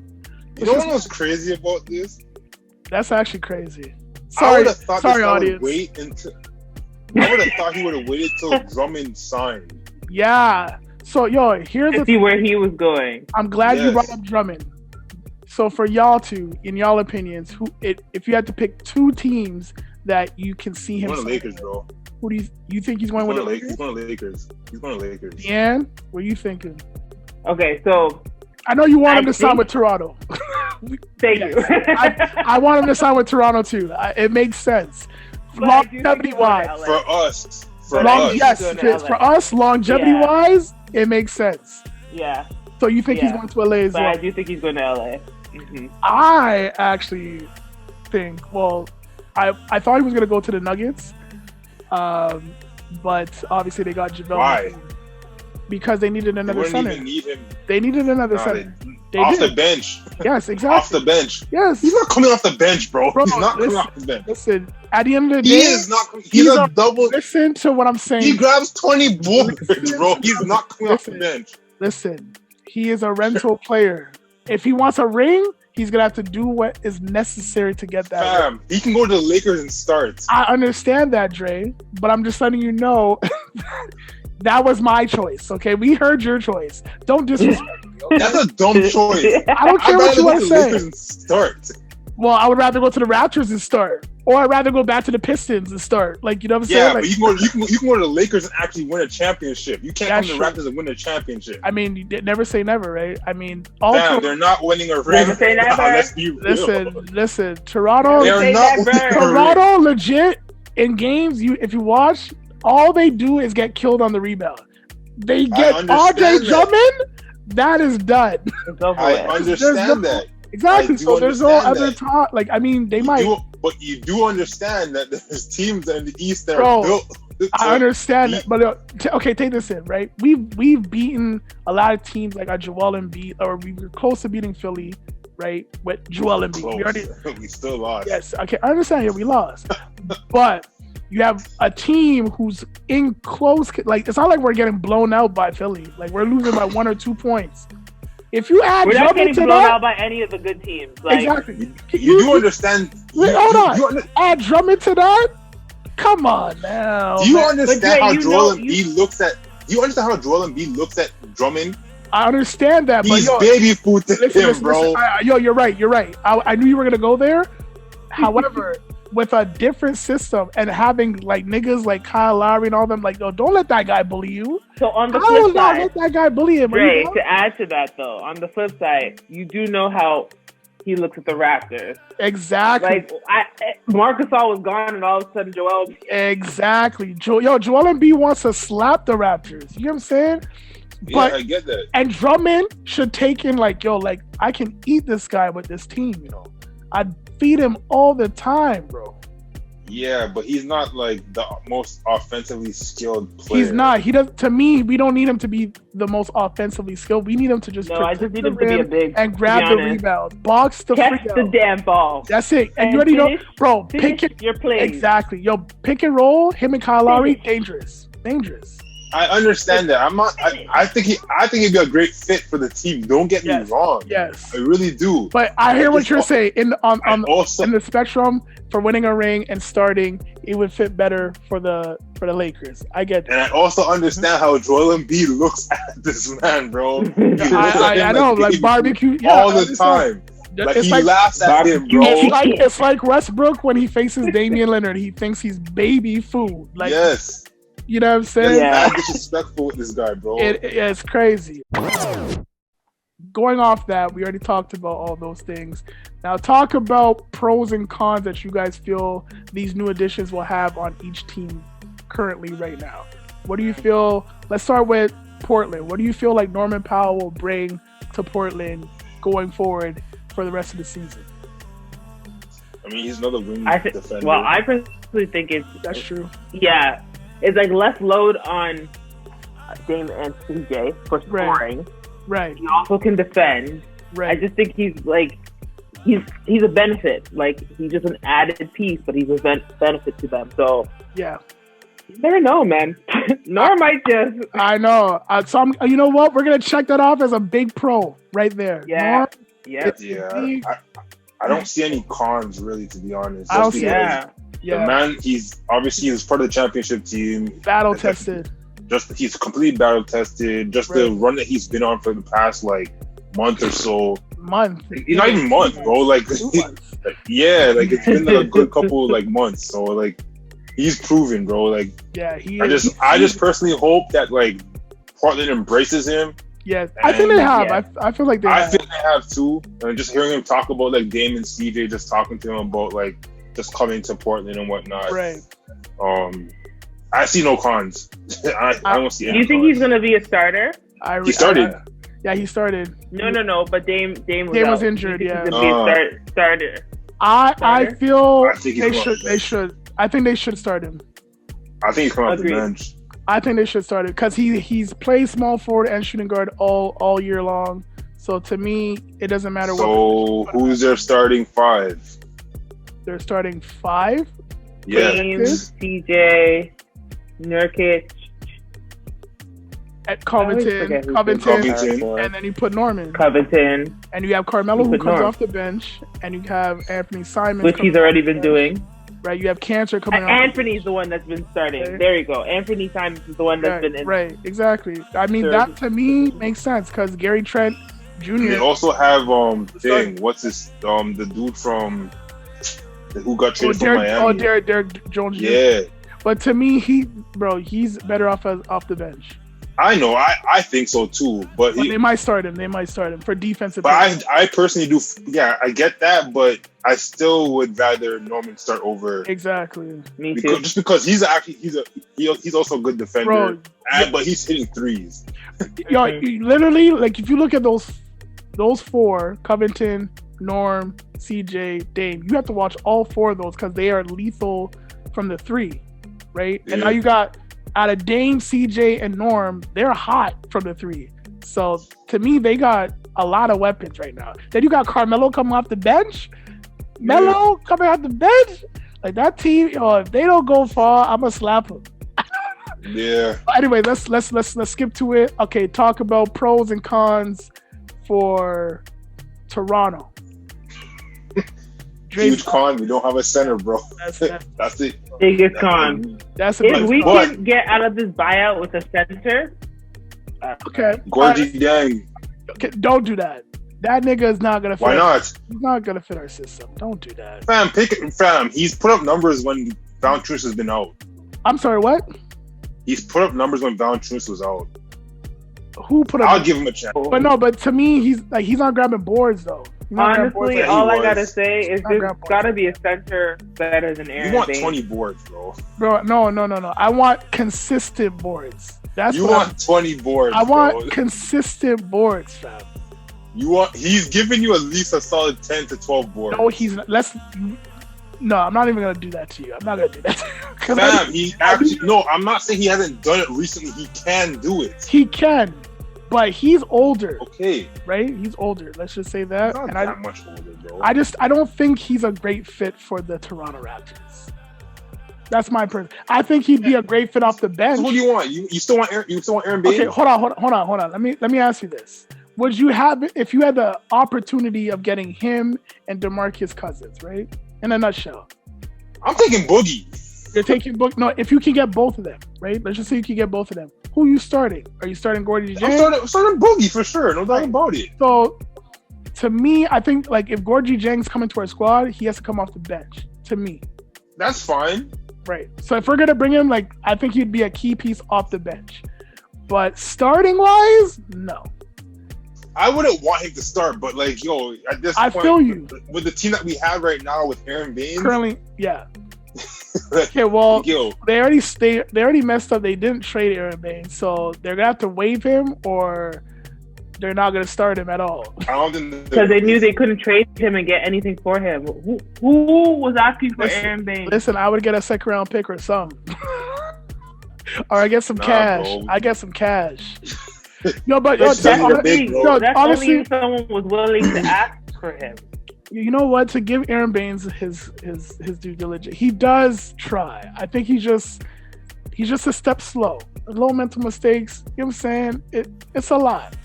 Speaker 5: You know what's crazy about this?
Speaker 4: That's actually crazy.
Speaker 5: I would have thought
Speaker 4: sorry, audience.
Speaker 5: I would have thought he would have waited till Drummond signed.
Speaker 4: Yeah. So, yo, here's
Speaker 3: to see where he was going.
Speaker 4: I'm glad you brought up Drummond. So for y'all two, in y'all opinions, if you had to pick 2 teams that you can see him,
Speaker 5: he's going to Lakers, bro.
Speaker 4: Who do you think he's going with?
Speaker 5: He's going to Lakers. He's going to Lakers.
Speaker 4: Deanne, what are you thinking?
Speaker 3: Okay, so
Speaker 4: I know you want him to sign with Toronto.
Speaker 3: Thank you.
Speaker 4: I want him to sign with Toronto too. It makes sense. Longevity wise,
Speaker 5: for us,
Speaker 4: longevity wise, it makes sense.
Speaker 3: Yeah.
Speaker 4: So you think he's going to LA as well?
Speaker 3: I do think he's going to LA. Mm-hmm.
Speaker 4: I actually think, I thought he was going to go to the Nuggets, but obviously they got JaVale.
Speaker 5: Why?
Speaker 4: Because they needed another center. They needed another center.
Speaker 5: The bench.
Speaker 4: Yes, exactly.
Speaker 5: Off the bench.
Speaker 4: Yes.
Speaker 5: He's not coming off the bench, bro. He's not coming off the bench.
Speaker 4: Listen, at the end of the day,
Speaker 5: he is not. He's a double.
Speaker 4: Listen to what I'm saying.
Speaker 5: He grabs 20 boards, bro. He's not coming off the bench.
Speaker 4: Listen, he is a rental player. If he wants a ring, he's gonna have to do what is necessary to get that ring.
Speaker 5: He can go to the Lakers and start.
Speaker 4: I understand that, Dre, but I'm just letting you know that was my choice. Okay, we heard your choice. Don't disrespect me. Okay?
Speaker 5: That's a dumb choice.
Speaker 4: I don't care what you want to say.
Speaker 5: And start.
Speaker 4: Well, I would rather go to the Raptors and start, or I'd rather go back to the Pistons and start. Like, you know what I'm saying?
Speaker 5: Yeah,
Speaker 4: like,
Speaker 5: but you can go to the Lakers and actually win a championship. You can't come to the Raptors and win a championship.
Speaker 4: I mean, you never say never, right? I mean,
Speaker 5: they're not winning a ring.
Speaker 3: Never say never.
Speaker 5: Let's be
Speaker 4: real. Listen, Toronto.
Speaker 5: They're not
Speaker 4: Toronto legit in games. If you watch, all they do is get killed on the rebound. They get RJ Drummond. That is done.
Speaker 5: I understand that.
Speaker 4: Exactly. So there's no other talk. Like, I mean, they might.
Speaker 5: But you do understand that there's teams in the East that are built.
Speaker 4: I understand that, but okay, take this in, right? We've beaten a lot of teams like our Joel Embiid, or we were close to beating Philly, right? With Joel Embiid,
Speaker 5: we still lost.
Speaker 4: Yes, okay, I understand. Yeah, we lost, but you have a team who's in close. Like, it's not like we're getting blown out by Philly. Like, we're losing by 1 or 2 points. If you add
Speaker 3: we're not getting
Speaker 4: blown
Speaker 3: out by any of the good teams. Like,
Speaker 4: exactly.
Speaker 5: You do understand.
Speaker 4: Hold on. Add Drummond to that. Come on now.
Speaker 5: Do you understand how
Speaker 3: Dre,
Speaker 5: Joel Embiid looks at? Do you understand how Joel Embiid looks at Drummond?
Speaker 4: I understand that,
Speaker 5: He's
Speaker 4: but
Speaker 5: baby food to him, bro.
Speaker 4: You're right. I knew you were gonna go there. However, with a different system and having like niggas like Kyle Lowry and all them, like, yo, don't let that guy bully you.
Speaker 3: So on the flip side,
Speaker 4: let that guy bully him.
Speaker 3: Dre, to add to that though, on the flip side, you do know how he looks at the Raptors.
Speaker 4: Exactly.
Speaker 3: Like Marcus All was gone, and all of a sudden Joel.
Speaker 4: Exactly. Joel Embiid wants to slap the Raptors. You know what I'm saying?
Speaker 5: Yeah, I get that.
Speaker 4: And Drummond should take in like, yo, like I can eat this guy with this team. You know, I'd feed him all the time, bro.
Speaker 5: Yeah, but he's not like the most offensively skilled player.
Speaker 4: He's not. He does. To me, we don't need him to be the most offensively skilled. We need him to just
Speaker 3: I just need him to be a big
Speaker 4: and grab the rebound, box the
Speaker 3: catch the damn ball.
Speaker 4: That's it. And you already know, bro. Pick it.
Speaker 3: Your play
Speaker 4: Exactly. Yo, pick and roll. Him and Kyle Lowry, dangerous.
Speaker 5: I understand that. I'm not. I think he'd be a great fit for the team. Don't get me wrong.
Speaker 4: Yes,
Speaker 5: I really do.
Speaker 4: But I hear what you're saying. In the spectrum for winning a ring and starting, it would fit better for the Lakers. I get that.
Speaker 5: And I also understand how Joel Embiid looks at this man, bro.
Speaker 4: I know, like barbecue
Speaker 5: all the time. Like he laughs at him, bro.
Speaker 4: It's like Westbrook when he faces Damian Leonard. He thinks he's baby food. Like,
Speaker 5: yes.
Speaker 4: You know what I'm saying?
Speaker 5: Yeah, disrespectful with this guy, bro.
Speaker 4: It's crazy. Going off that, we already talked about all those things. Now talk about pros and cons that you guys feel these new additions will have on each team currently right now. What do you feel? Let's start with Portland. What do you feel like Norman Powell will bring to Portland going forward for the rest of the season?
Speaker 5: I mean, he's another wing defender.
Speaker 3: Well, I personally think
Speaker 4: that's true.
Speaker 3: Yeah. It's like less load on Dame and CJ for scoring.
Speaker 4: Right.
Speaker 3: He also can defend.
Speaker 4: Right.
Speaker 3: I just think he's a benefit. Like he's just an added piece, but he's a benefit to them. So
Speaker 4: yeah,
Speaker 3: you never know, man. Nor might just.
Speaker 4: I know. So you know what? We're gonna check that off as a big pro right there.
Speaker 3: Yeah.
Speaker 5: I don't see any cons really, to be honest.
Speaker 4: I don't see.
Speaker 5: The man, he's part of the championship team.
Speaker 4: Battle tested.
Speaker 5: He's completely battle tested. The run that he's been on for the past like month or so.
Speaker 3: Month.
Speaker 5: Not even month, bro. Like it's been a good couple like months. So like he's proven, bro. Like I just personally hope that like Portland embraces him.
Speaker 4: Yeah, I think they have. Yeah. I feel like they have.
Speaker 5: I think they have too. And just hearing him talk about like Dame and CJ, just talking to him about like just coming to Portland and whatnot.
Speaker 4: Right.
Speaker 5: I see no cons. I don't see any.
Speaker 3: Do you think he's gonna be a starter?
Speaker 5: He started.
Speaker 4: He started.
Speaker 3: No. But Dame
Speaker 4: was injured. Yeah.
Speaker 3: He's gonna be a starter.
Speaker 4: I feel they should. I think they should start him.
Speaker 5: I think he's coming off the bench.
Speaker 4: I think they should start it because he's played small forward and shooting guard all year long. So to me, it doesn't matter.
Speaker 5: So who's their starting five?
Speaker 4: They're starting five.
Speaker 5: Yeah.
Speaker 3: James, CJ, Nurkic,
Speaker 4: at Covington, and then you put Norman.
Speaker 3: Covington.
Speaker 4: And you have Carmelo who comes off the bench, and you have Anthony Simons,
Speaker 3: which he's already been doing.
Speaker 4: Right, you have Cancer coming out.
Speaker 3: Anthony's the one that's been starting. Okay. There you go. Anthony Simons is the one that's been in.
Speaker 4: Right, exactly. I mean, that to me makes sense because Gary Trent Jr.
Speaker 5: They also have what's this the dude from who got traded from Miami?
Speaker 4: Derek Jones Jr.
Speaker 5: Yeah.
Speaker 4: But to me, he's better off the bench.
Speaker 5: I know, I think so too. But
Speaker 4: they might start him. For defensive.
Speaker 5: But I personally do. Yeah, I get that, but I still would rather Norman start over.
Speaker 3: Exactly. Me too.
Speaker 5: Just because he's also a good defender, but he's hitting threes.
Speaker 4: Yo, literally, like if you look at those four, Covington, Norm, CJ, Dame, you have to watch all four of those because they are lethal from the three, right? Yeah. And now you got out of Dame, CJ, and Norm, they're hot from the three. So to me, they got a lot of weapons right now. Then you got Carmelo coming off the bench. Melo coming off the bench. Like that team, if they don't go far, I'm gonna slap them.
Speaker 5: Yeah.
Speaker 4: Anyway, let's skip to it. Okay, talk about pros and cons for Toronto.
Speaker 5: Huge con. We don't have a center, bro.
Speaker 4: That's
Speaker 5: it.
Speaker 3: Biggest con.
Speaker 4: That's a
Speaker 3: If
Speaker 4: big
Speaker 3: we
Speaker 4: con.
Speaker 3: can get out of this buyout with a center,
Speaker 4: Okay.
Speaker 5: Gorgie Dang.
Speaker 4: Okay, don't do that. That nigga is not gonna fit.
Speaker 5: Why not?
Speaker 4: He's not gonna fit our system. Don't do that.
Speaker 5: Fam. He's put up numbers when Valanciunas has been out.
Speaker 4: I'm sorry, what?
Speaker 5: He's put up numbers when Valanciunas was out.
Speaker 4: Who put up?
Speaker 5: I'll give him a chance.
Speaker 4: But to me, he's not grabbing boards though. He's not grabbing boards
Speaker 3: honestly,
Speaker 4: like
Speaker 3: all
Speaker 5: he
Speaker 3: I gotta
Speaker 5: was.
Speaker 3: say is there's gotta be a center better than Aaron
Speaker 5: You want
Speaker 3: Baines.
Speaker 5: 20 boards, bro.
Speaker 4: Bro, no. I want consistent boards. That's
Speaker 5: You
Speaker 4: what
Speaker 5: want 20 boards,
Speaker 4: I want
Speaker 5: bro.
Speaker 4: consistent boards, fam.
Speaker 5: He's giving you at least a solid 10 to 12 boards.
Speaker 4: No, he's not. No, I'm not even gonna do that to you. I'm not gonna do that to you. 'Cause
Speaker 5: Fam, he actually, no, I'm not saying he hasn't done it recently. He can do it.
Speaker 4: he can, but he's older,
Speaker 5: Okay.
Speaker 4: right? He's older. Let's just say that.
Speaker 5: He's not
Speaker 4: And
Speaker 5: that much older, bro.
Speaker 4: I don't think he's a great fit for the Toronto Raptors. That's my person. I think he'd be a great fit off the bench.
Speaker 5: So what do you want? You still want Aaron Baines?
Speaker 4: Okay, hold on. Let me ask you this. Would you have, if you had the opportunity of getting him and DeMarcus Cousins, right? In a nutshell.
Speaker 5: I'm taking Boogie.
Speaker 4: You're taking no, if you can get both of them, right? Let's just say you can get both of them. Who are you starting? Are you starting Gorgie Jang?
Speaker 5: I'm starting Boogie for sure. No doubt about it.
Speaker 4: So to me, I think like if Gorgie Jang's coming to our squad, he has to come off the bench. To me.
Speaker 5: That's fine.
Speaker 4: Right. So if we're gonna bring him, like I think he'd be a key piece off the bench. But starting wise, no.
Speaker 5: I wouldn't want him to start, but like, yo, at this point,
Speaker 4: feel you.
Speaker 5: With the team that we have right now with Aaron Baines,
Speaker 4: Currently, yeah. Okay, well,
Speaker 5: yo,
Speaker 4: they already messed up. They didn't trade Aaron Baines, so they're gonna have to waive him, or they're not gonna start him at all.
Speaker 5: I don't think
Speaker 3: Because they knew they couldn't trade him and get anything for him. Who was asking for Aaron Baines?
Speaker 4: Listen, I would get a second round pick or something, or I get some cash.
Speaker 5: Bro.
Speaker 4: I get some cash. No, but
Speaker 5: That's
Speaker 3: Only
Speaker 4: honestly,
Speaker 3: if someone was willing to ask for him.
Speaker 4: you know what? To give Aaron Baines his due diligence, he does try. I think he's just a step slow. Low mental mistakes. You know what I'm saying? It's a lot.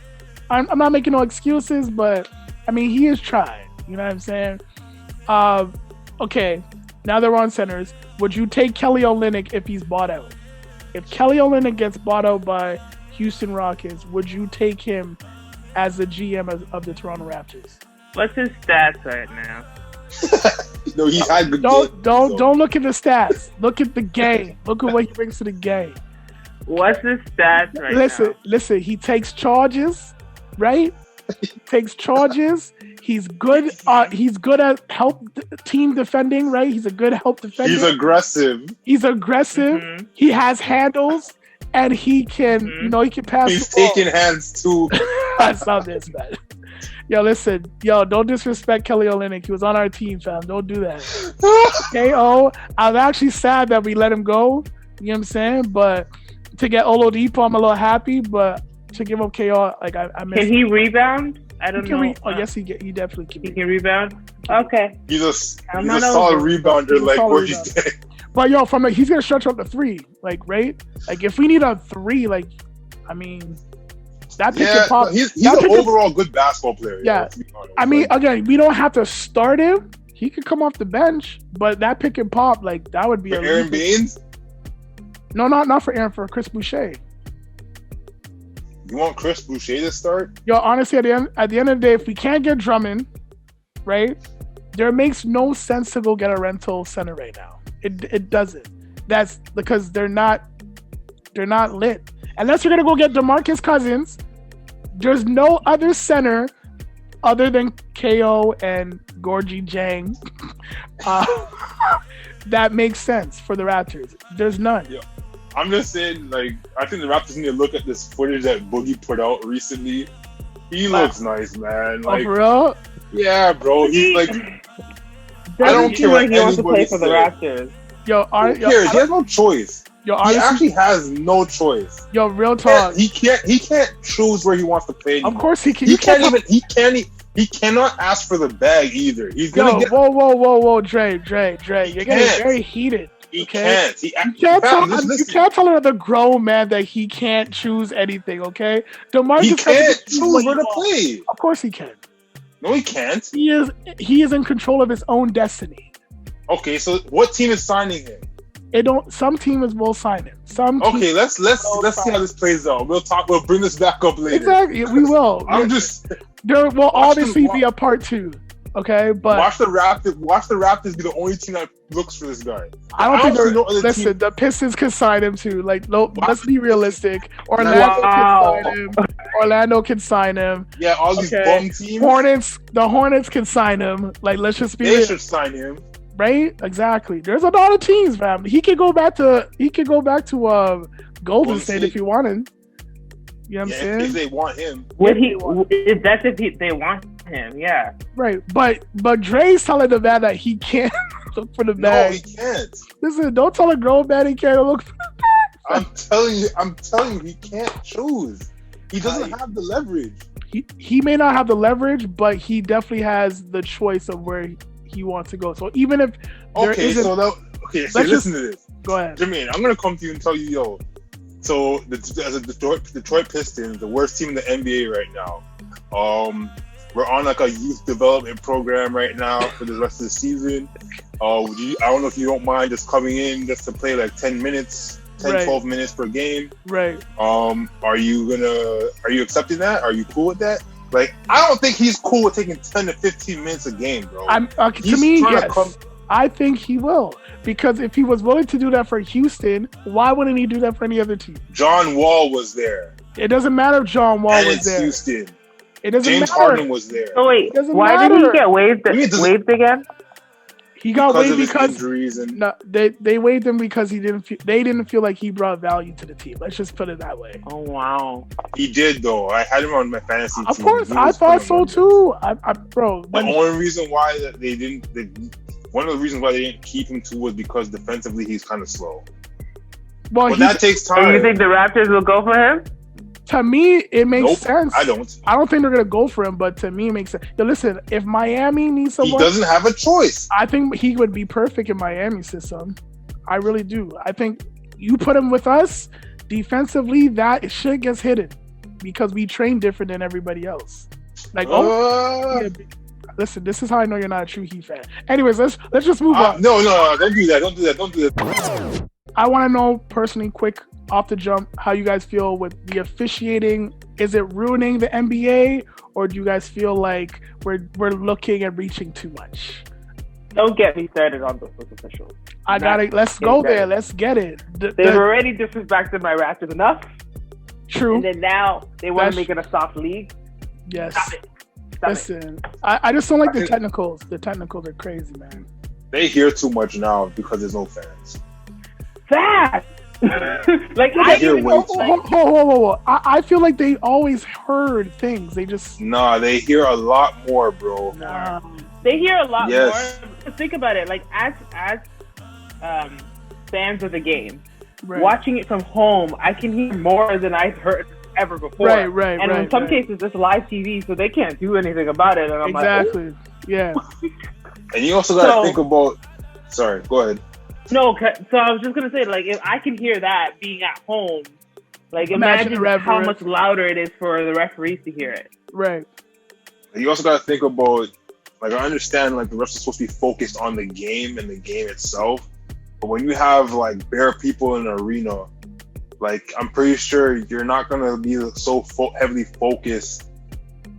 Speaker 4: I'm not making no excuses, but I mean he is trying. You know what I'm saying? Okay. Now they're on centers. Would you take Kelly Olynyk if he's bought out? If Kelly Olynyk gets bought out by Houston Rockets, would you take him as the GM of the Toronto Raptors?
Speaker 3: What's his stats right now?
Speaker 5: no, he's had good
Speaker 4: Don't
Speaker 5: games,
Speaker 4: don't look at the stats. Look at the game. Look at what he brings to the game.
Speaker 3: What's his stats right now?
Speaker 4: Listen. He takes charges, right? He takes charges. He's good. He's good at team defending, right? He's a good help defender.
Speaker 5: He's aggressive.
Speaker 3: Mm-hmm.
Speaker 4: He has handles, and he can, he can pass.
Speaker 5: He's
Speaker 4: the ball.
Speaker 5: taking hands too.
Speaker 4: That's not this, man. Yo, listen. Yo, don't disrespect Kelly Olynyk. He was on our team, fam. Don't do that. KO. I'm actually sad that we let him go. You know what I'm saying? But to get Oladipo, I'm a little happy. But to give up KO, like I miss.
Speaker 3: Can he rebound? I don't know.
Speaker 4: Yes, he definitely can.
Speaker 3: He can rebound. Okay.
Speaker 5: He's a
Speaker 3: I'm
Speaker 5: solid
Speaker 3: not
Speaker 5: rebounder, like
Speaker 4: solid
Speaker 5: Gorgie's dead.
Speaker 4: But yo, he's gonna stretch out the three, like right? Like if we need a three, like I mean, that pick and pop.
Speaker 5: He's an overall good basketball player.
Speaker 4: Yeah,
Speaker 5: to be honest.
Speaker 4: I mean, again, we don't have to start him. He could come off the bench, but that pick and pop, like that would be
Speaker 5: for Aaron Baines.
Speaker 4: No, not for Aaron. For Chris Boucher.
Speaker 5: You want Chris Boucher to start?
Speaker 4: Yo, honestly, at the end of the day, if we can't get Drummond, right, there makes no sense to go get a rental center right now. It doesn't. That's because they're not lit. Unless you're gonna go get DeMarcus Cousins, there's no other center other than KO and Gorgie Jang that makes sense for the Raptors. There's none.
Speaker 5: Yeah. I'm just saying, like, I think the Raptors need to look at this footage that Boogie put out recently. He looks nice, man. Like,
Speaker 4: for real?
Speaker 5: Yeah, bro. He's like, I don't care
Speaker 3: like
Speaker 5: what
Speaker 3: he wants to play
Speaker 5: anybody
Speaker 3: for the
Speaker 5: says.
Speaker 3: Raptors.
Speaker 5: Who cares? He has no choice. He actually has no choice.
Speaker 4: Yo, real talk.
Speaker 5: He can't choose where he wants to play anymore.
Speaker 4: Of course he can.
Speaker 5: He cannot ask for the bag either. He's gonna get.
Speaker 4: Whoa, Dre. You're getting very heated.
Speaker 5: He
Speaker 4: okay?
Speaker 5: can't.
Speaker 4: You can't tell another grown man that he can't choose anything. Okay, DeMarcus
Speaker 5: he can't choose where to play.
Speaker 4: Of course he can.
Speaker 5: No, he can't.
Speaker 4: He is in control of his own destiny.
Speaker 5: Okay, so what team is signing him?
Speaker 4: Some teams will sign him.
Speaker 5: Okay, let's see how this plays out. We'll bring this back up later.
Speaker 4: Exactly, we will. There will obviously be a part 2. Okay, but
Speaker 5: watch the Raptors be the only team that looks for this guy.
Speaker 4: I don't think listen, the Pistons can sign him too. Like, no, let's be realistic. Orlando can sign him.
Speaker 5: Yeah, all these bum teams.
Speaker 4: The Hornets can sign him. Like, let's just be
Speaker 5: They
Speaker 4: real.
Speaker 5: should sign him.
Speaker 4: Right? Exactly. There's a lot of teams, fam. He could go back to Golden State if he wanted. You know what I'm saying?
Speaker 5: If they want him.
Speaker 3: If they want him, yeah.
Speaker 4: Right. But Dre's telling the man that he can't look for the bag.
Speaker 5: No, he can't.
Speaker 4: Listen, don't tell a grown man he can't look for the bag.
Speaker 5: I'm telling you, he can't choose. He doesn't have the leverage.
Speaker 4: He may not have the leverage, but he definitely has the choice of where he wants to go. So even if
Speaker 5: listen to this.
Speaker 4: Go ahead.
Speaker 5: Jermaine, I'm gonna come to you and tell you, yo. So as a Detroit Pistons, the worst team in the NBA right now. We're on like a youth development program right now for the rest of the season. I don't know if you don't mind just coming in just to play like 10 minutes, 12 minutes per game.
Speaker 4: Right.
Speaker 5: Are you accepting that? Are you cool with that? Like, I don't think he's cool with taking 10 to 15 minutes a game, bro.
Speaker 4: To me, yes. I think he will. Because if he was willing to do that for Houston, why wouldn't he do that for any other team?
Speaker 5: John Wall was there.
Speaker 4: It doesn't matter if John Wall was there.
Speaker 5: Houston.
Speaker 4: It doesn't
Speaker 5: James
Speaker 4: matter.
Speaker 5: Harden was there.
Speaker 3: So wait, why did he get waived again?
Speaker 4: He got waived because
Speaker 5: injuries and
Speaker 4: they waived him because they didn't feel like he brought value to the team. Let's just put it that way.
Speaker 3: Oh wow,
Speaker 5: he did though. I had him on my fantasy team.
Speaker 4: Of course, I thought so too.
Speaker 5: The only reason why one of the reasons why they didn't keep him too was because defensively he's kind of slow.
Speaker 4: Well,
Speaker 5: that takes time.
Speaker 3: And you think the Raptors will go for him?
Speaker 4: To me, it makes sense.
Speaker 5: I don't.
Speaker 4: I don't think they're gonna go for him, but to me, it makes sense. Yo, listen, if Miami needs someone,
Speaker 5: he doesn't have a choice.
Speaker 4: I think he would be perfect in Miami system. I really do. I think you put him with us defensively, that shit gets hidden because we train different than everybody else. Like, listen, this is how I know you're not a true Heat fan. Anyways, let's just move on.
Speaker 5: No, don't do that.
Speaker 4: I want to know personally, quick off the jump, how you guys feel with the officiating. Is it ruining the NBA, or do you guys feel like we're looking and reaching too much?
Speaker 3: Don't get me started on those officials.
Speaker 4: Let's go there. Let's get it.
Speaker 3: They've already disrespected my Raptors enough.
Speaker 4: True.
Speaker 3: And then now they want to make it a soft league.
Speaker 4: Yes.
Speaker 3: Stop it.
Speaker 4: Listen, I just don't like the technicals. The technicals are crazy, man.
Speaker 5: They hear too much now because there's no fans.
Speaker 3: Fast. Like
Speaker 5: I hear
Speaker 4: whoa. I feel like they always heard things. They just
Speaker 5: they hear a lot more, bro.
Speaker 3: They hear a lot more. Think about it. Like as fans of the game, watching it from home, I can hear more than I've heard ever before.
Speaker 4: Right.
Speaker 3: And in some cases, it's live TV, so they can't do anything about it. And I'm
Speaker 4: exactly. Yeah.
Speaker 5: And you also got to think about. Sorry, go ahead.
Speaker 3: No, so I was just gonna say, like, if I can hear that being at home, like, imagine how much louder it is for the referees to hear it.
Speaker 4: Right.
Speaker 5: And you also got to think about, like, I understand, like, the refs are supposed to be focused on the game and the game itself, but when you have like bare people in an arena, like, I'm pretty sure you're not gonna be so heavily focused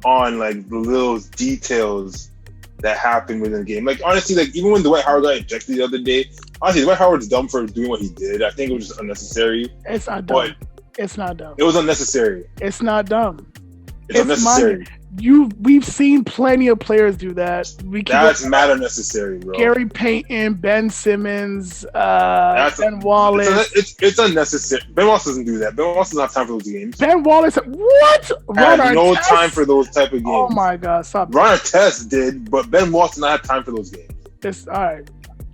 Speaker 5: on like the little details that happen within the game. Like, honestly, like, even when Dwight Howard got ejected the other day, honestly, Dwight Howard's dumb for doing what he did. I think it was just unnecessary.
Speaker 4: It's not dumb. It's not dumb.
Speaker 5: It was unnecessary.
Speaker 4: It's not dumb.
Speaker 5: It's unnecessary.
Speaker 4: We've seen plenty of players do that.
Speaker 5: That's mad unnecessary, bro.
Speaker 4: Gary Payton, Ben Simmons, Ben Wallace.
Speaker 5: It's unnecessary. Ben Wallace doesn't do that. Ben Wallace doesn't have time for those games.
Speaker 4: Ben Wallace, what?
Speaker 5: Has no time for those type of games.
Speaker 4: Oh my God, stop.
Speaker 5: Ron Artest did, but Ben Wallace did not have time for those games.
Speaker 4: It's all right.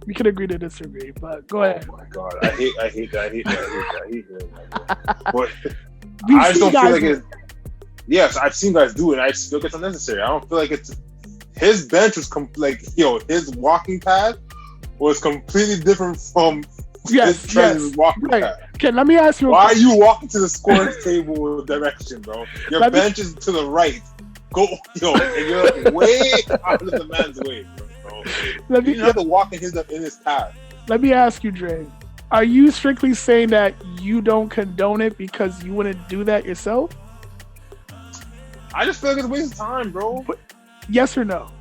Speaker 4: We could agree to disagree, but go ahead.
Speaker 5: Oh my God, I hate that. But I just don't feel like it's. Yes, I've seen guys do it, and I just feel like it's unnecessary. I don't feel like it's. His bench was his walking path was completely different from his walking path.
Speaker 4: Okay, let me ask you.
Speaker 5: Why are you walking to the scorer's table direction, bro? Your bench is to the right. go, and you're like way out of the man's way, bro. You have to walk in his path.
Speaker 4: Let me ask you, Dre. Are you strictly saying that you don't condone it because you wouldn't do that yourself?
Speaker 5: I just feel like it's a waste of time, bro.
Speaker 4: Yes or no?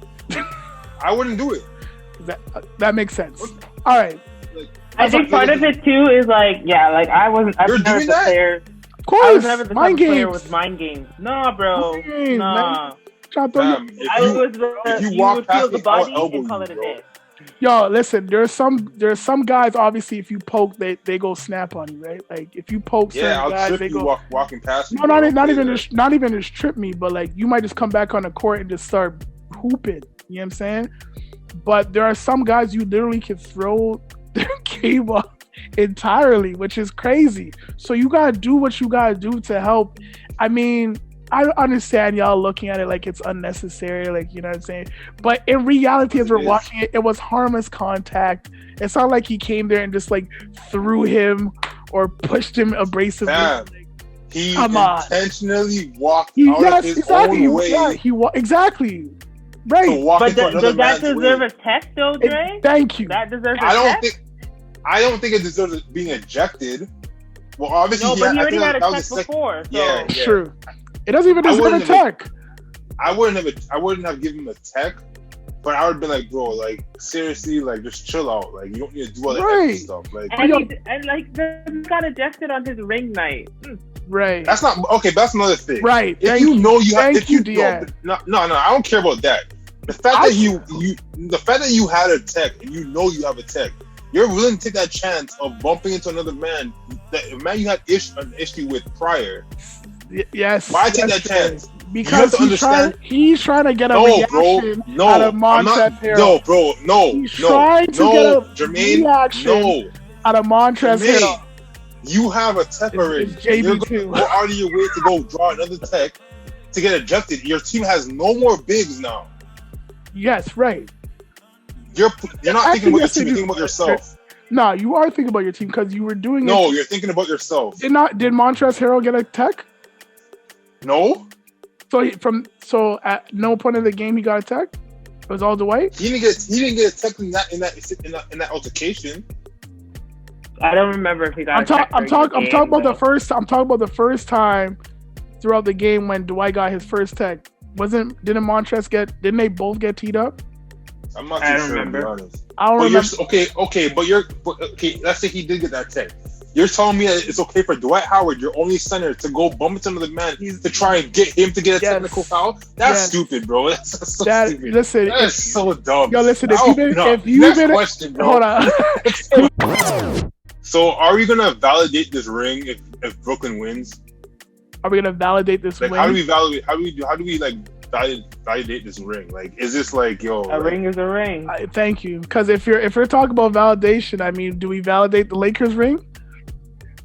Speaker 5: I wouldn't do it.
Speaker 4: That makes sense. All right.
Speaker 3: I think part of it too is like, I wasn't. I was never the player.
Speaker 4: Of course,
Speaker 3: I was never the
Speaker 4: mind
Speaker 3: player
Speaker 4: games.
Speaker 3: with mind games. Nah, bro. Nah.
Speaker 5: If you walk past
Speaker 3: the
Speaker 5: me,
Speaker 3: body
Speaker 5: I'll elbow
Speaker 3: and call
Speaker 5: you,
Speaker 3: it a
Speaker 5: bro.
Speaker 3: day.
Speaker 4: Yo, listen. There's some guys. Obviously, if you poke, they go snap on you, right? Like if you poke certain
Speaker 5: I'll
Speaker 4: guys,
Speaker 5: trip
Speaker 4: they
Speaker 5: you
Speaker 4: go.
Speaker 5: walking past me.
Speaker 4: No, not even just trip me, but like you might just come back on the court and just start hooping. You know what I'm saying? But there are some guys you literally can throw their game up entirely, which is crazy. So you gotta do what you gotta do to help. I mean, I understand y'all looking at it like it's unnecessary, like, you know what I'm saying? But in reality, as we're watching it, it was harmless contact. It's not like he came there and just like threw him or pushed him abrasively.
Speaker 5: Damn. He intentionally walked
Speaker 4: out
Speaker 5: of his own way.
Speaker 4: Yeah, exactly. Right.
Speaker 3: But does that deserve a tech though, Dre?
Speaker 4: Thank you.
Speaker 3: That deserves a tech?
Speaker 5: I don't think it deserves being ejected. Well, obviously,
Speaker 3: no, but he already had a tech before. So.
Speaker 5: Yeah.
Speaker 4: True. It doesn't even deserve a tech.
Speaker 5: I wouldn't have given him a tech, but I would have been like, bro, like seriously, like just chill out. Like you don't need to do all that extra stuff. Like
Speaker 3: and he got ejected on his ring night.
Speaker 4: Right.
Speaker 5: That's not okay. But that's another thing.
Speaker 4: Right.
Speaker 5: If you know you have, if you know, no, I don't care about that. The fact that you had a tech and you know you have a tech, you're willing to take that chance of bumping into another man, that a man you had an issue with prior.
Speaker 4: Yes.
Speaker 5: Why take that chance?
Speaker 4: Because he's trying to get a reaction out of Montrezl Harrell.
Speaker 5: No, bro, no.
Speaker 4: He's trying to get a reaction out of Montrezl Harrell.
Speaker 5: You have a tech already. You're going to go out of your way to go draw another tech to get ejected. Your team has no more bigs now.
Speaker 4: Yes, right.
Speaker 5: You're not thinking about your team, you're thinking about yourself.
Speaker 4: No, you are thinking about your team because you were doing
Speaker 5: it. No, you're thinking about yourself.
Speaker 4: Did Montrezl Harrell get a tech?
Speaker 5: No.
Speaker 4: So at no point in the game he got a tech? It was all Dwight?
Speaker 5: He didn't get a tech in that altercation.
Speaker 3: I don't remember if he got
Speaker 4: I'm talking about the first time throughout the game when Dwight got his first tech. Didn't they both get teed up?
Speaker 5: I'm not too sure, to be honest.
Speaker 4: I don't remember.
Speaker 5: Okay, let's say he did get that tech. You're telling me that it's okay for Dwight Howard, your only center, to go bump into another man to try and get him to get a technical foul? That's stupid, bro. That's so stupid.
Speaker 4: Listen,
Speaker 5: that's so dumb.
Speaker 4: Yo, listen, if you've been
Speaker 5: question, bro.
Speaker 4: Hold on.
Speaker 5: So, are we gonna validate this ring if Brooklyn wins?
Speaker 4: Are we gonna validate this ring?
Speaker 5: How do we validate this ring? Like, is this like,
Speaker 3: ring is a ring?
Speaker 4: Thank you. Because if you're talking about validation, I mean, do we validate the Lakers ring?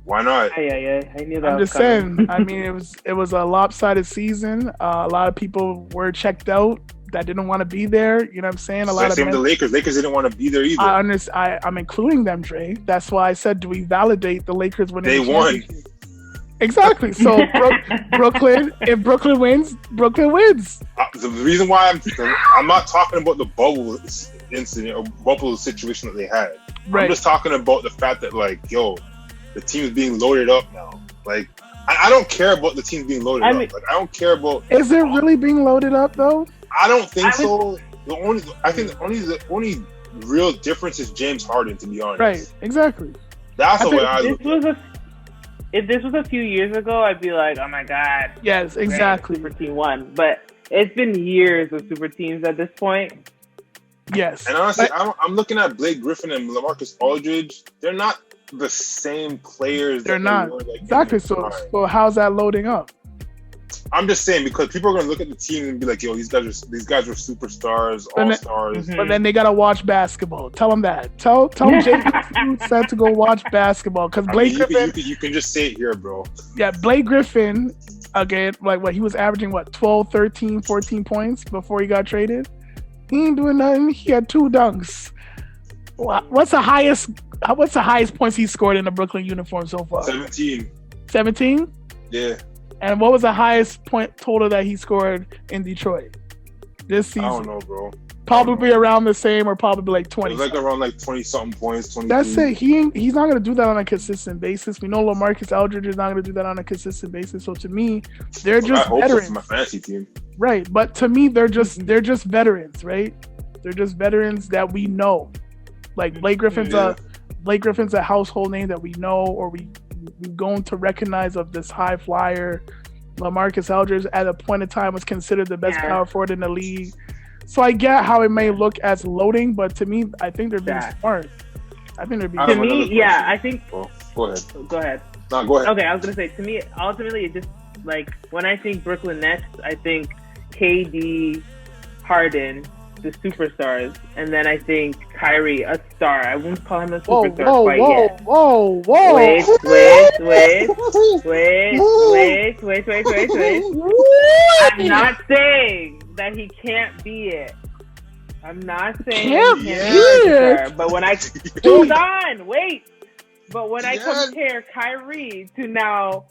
Speaker 5: Why not?
Speaker 3: Yeah. I knew that.
Speaker 4: I'm just saying. I mean, it was a lopsided season. A lot of people were checked out that didn't want to be there. You know what I'm saying?
Speaker 5: Same the Lakers. Lakers didn't want to be there either.
Speaker 4: I'm including them, Dre. That's why I said, do we validate the Lakers winning?
Speaker 5: They won.
Speaker 4: Exactly. So Brooklyn, if Brooklyn wins, Brooklyn wins.
Speaker 5: The reason why I'm not talking about the bubble incident or bubble situation that they had. Right. I'm just talking about the fact that the team is being loaded up now. Like, I don't care about the team being loaded up. Like, I don't care about.
Speaker 4: Is it really being loaded up though?
Speaker 5: I don't think so. The only real difference is James Harden, to be honest.
Speaker 4: Right. Exactly.
Speaker 5: That's the way I look at it.
Speaker 3: If this was a few years ago, I'd be like, oh my God.
Speaker 4: Yes, exactly.
Speaker 3: Super team won. But it's been years of super teams at this point.
Speaker 4: Yes.
Speaker 5: And honestly, I'm looking at Blake Griffin and LaMarcus Aldridge. They're not the same players.
Speaker 4: They're not. Exactly. So how's that loading up?
Speaker 5: I'm just saying, because people are going to look at the team and be like, yo, these guys are superstars, all-stars.
Speaker 4: But then they got to watch basketball. Tell them that. Tell Jason said to go watch basketball. Because Griffin...
Speaker 5: You can just say it here, bro.
Speaker 4: Yeah, Blake Griffin, again, he was averaging, 12, 13, 14 points before he got traded? He ain't doing nothing. He had 2 dunks. What's the highest points he scored in a Brooklyn uniform so far?
Speaker 5: 17.
Speaker 4: 17?
Speaker 5: Yeah.
Speaker 4: And what was the highest point total that he scored in Detroit this season?
Speaker 5: I don't know, bro.
Speaker 4: Probably around the same, or probably like 20.
Speaker 5: It was like around like 20 something points. 23.
Speaker 4: That's it. He's not going to do that on a consistent basis. We know LaMarcus Aldridge is not going to do that on a consistent basis. So to me, they're just
Speaker 5: I hope
Speaker 4: veterans.
Speaker 5: so for my fantasy team.
Speaker 4: Right, but to me, they're just veterans, right? They're just veterans that we know. Like Blake Griffin's a household name that we know, or we're going to recognize of this high flyer. LaMarcus Aldridge at a point in time was considered the best power forward in the league. So I get how it may look as loading, but to me, I think they're being smart. I think they're being
Speaker 3: to me, I think.
Speaker 5: Oh, go ahead.
Speaker 3: Go ahead.
Speaker 5: No, go ahead.
Speaker 3: Okay, I was gonna say, to me, ultimately, it just like when I think Brooklyn Nets, I think KD, Harden, the superstars, and then I think Kyrie, a star. I wouldn't call him a superstar quite yet.
Speaker 4: Whoa!
Speaker 3: Wait. I'm not saying that he can't be it. I'm not saying
Speaker 4: Can't
Speaker 3: he
Speaker 4: be
Speaker 3: can't be a
Speaker 4: it.
Speaker 3: superstar. But when I hold on, wait. But when I compare Kyrie to now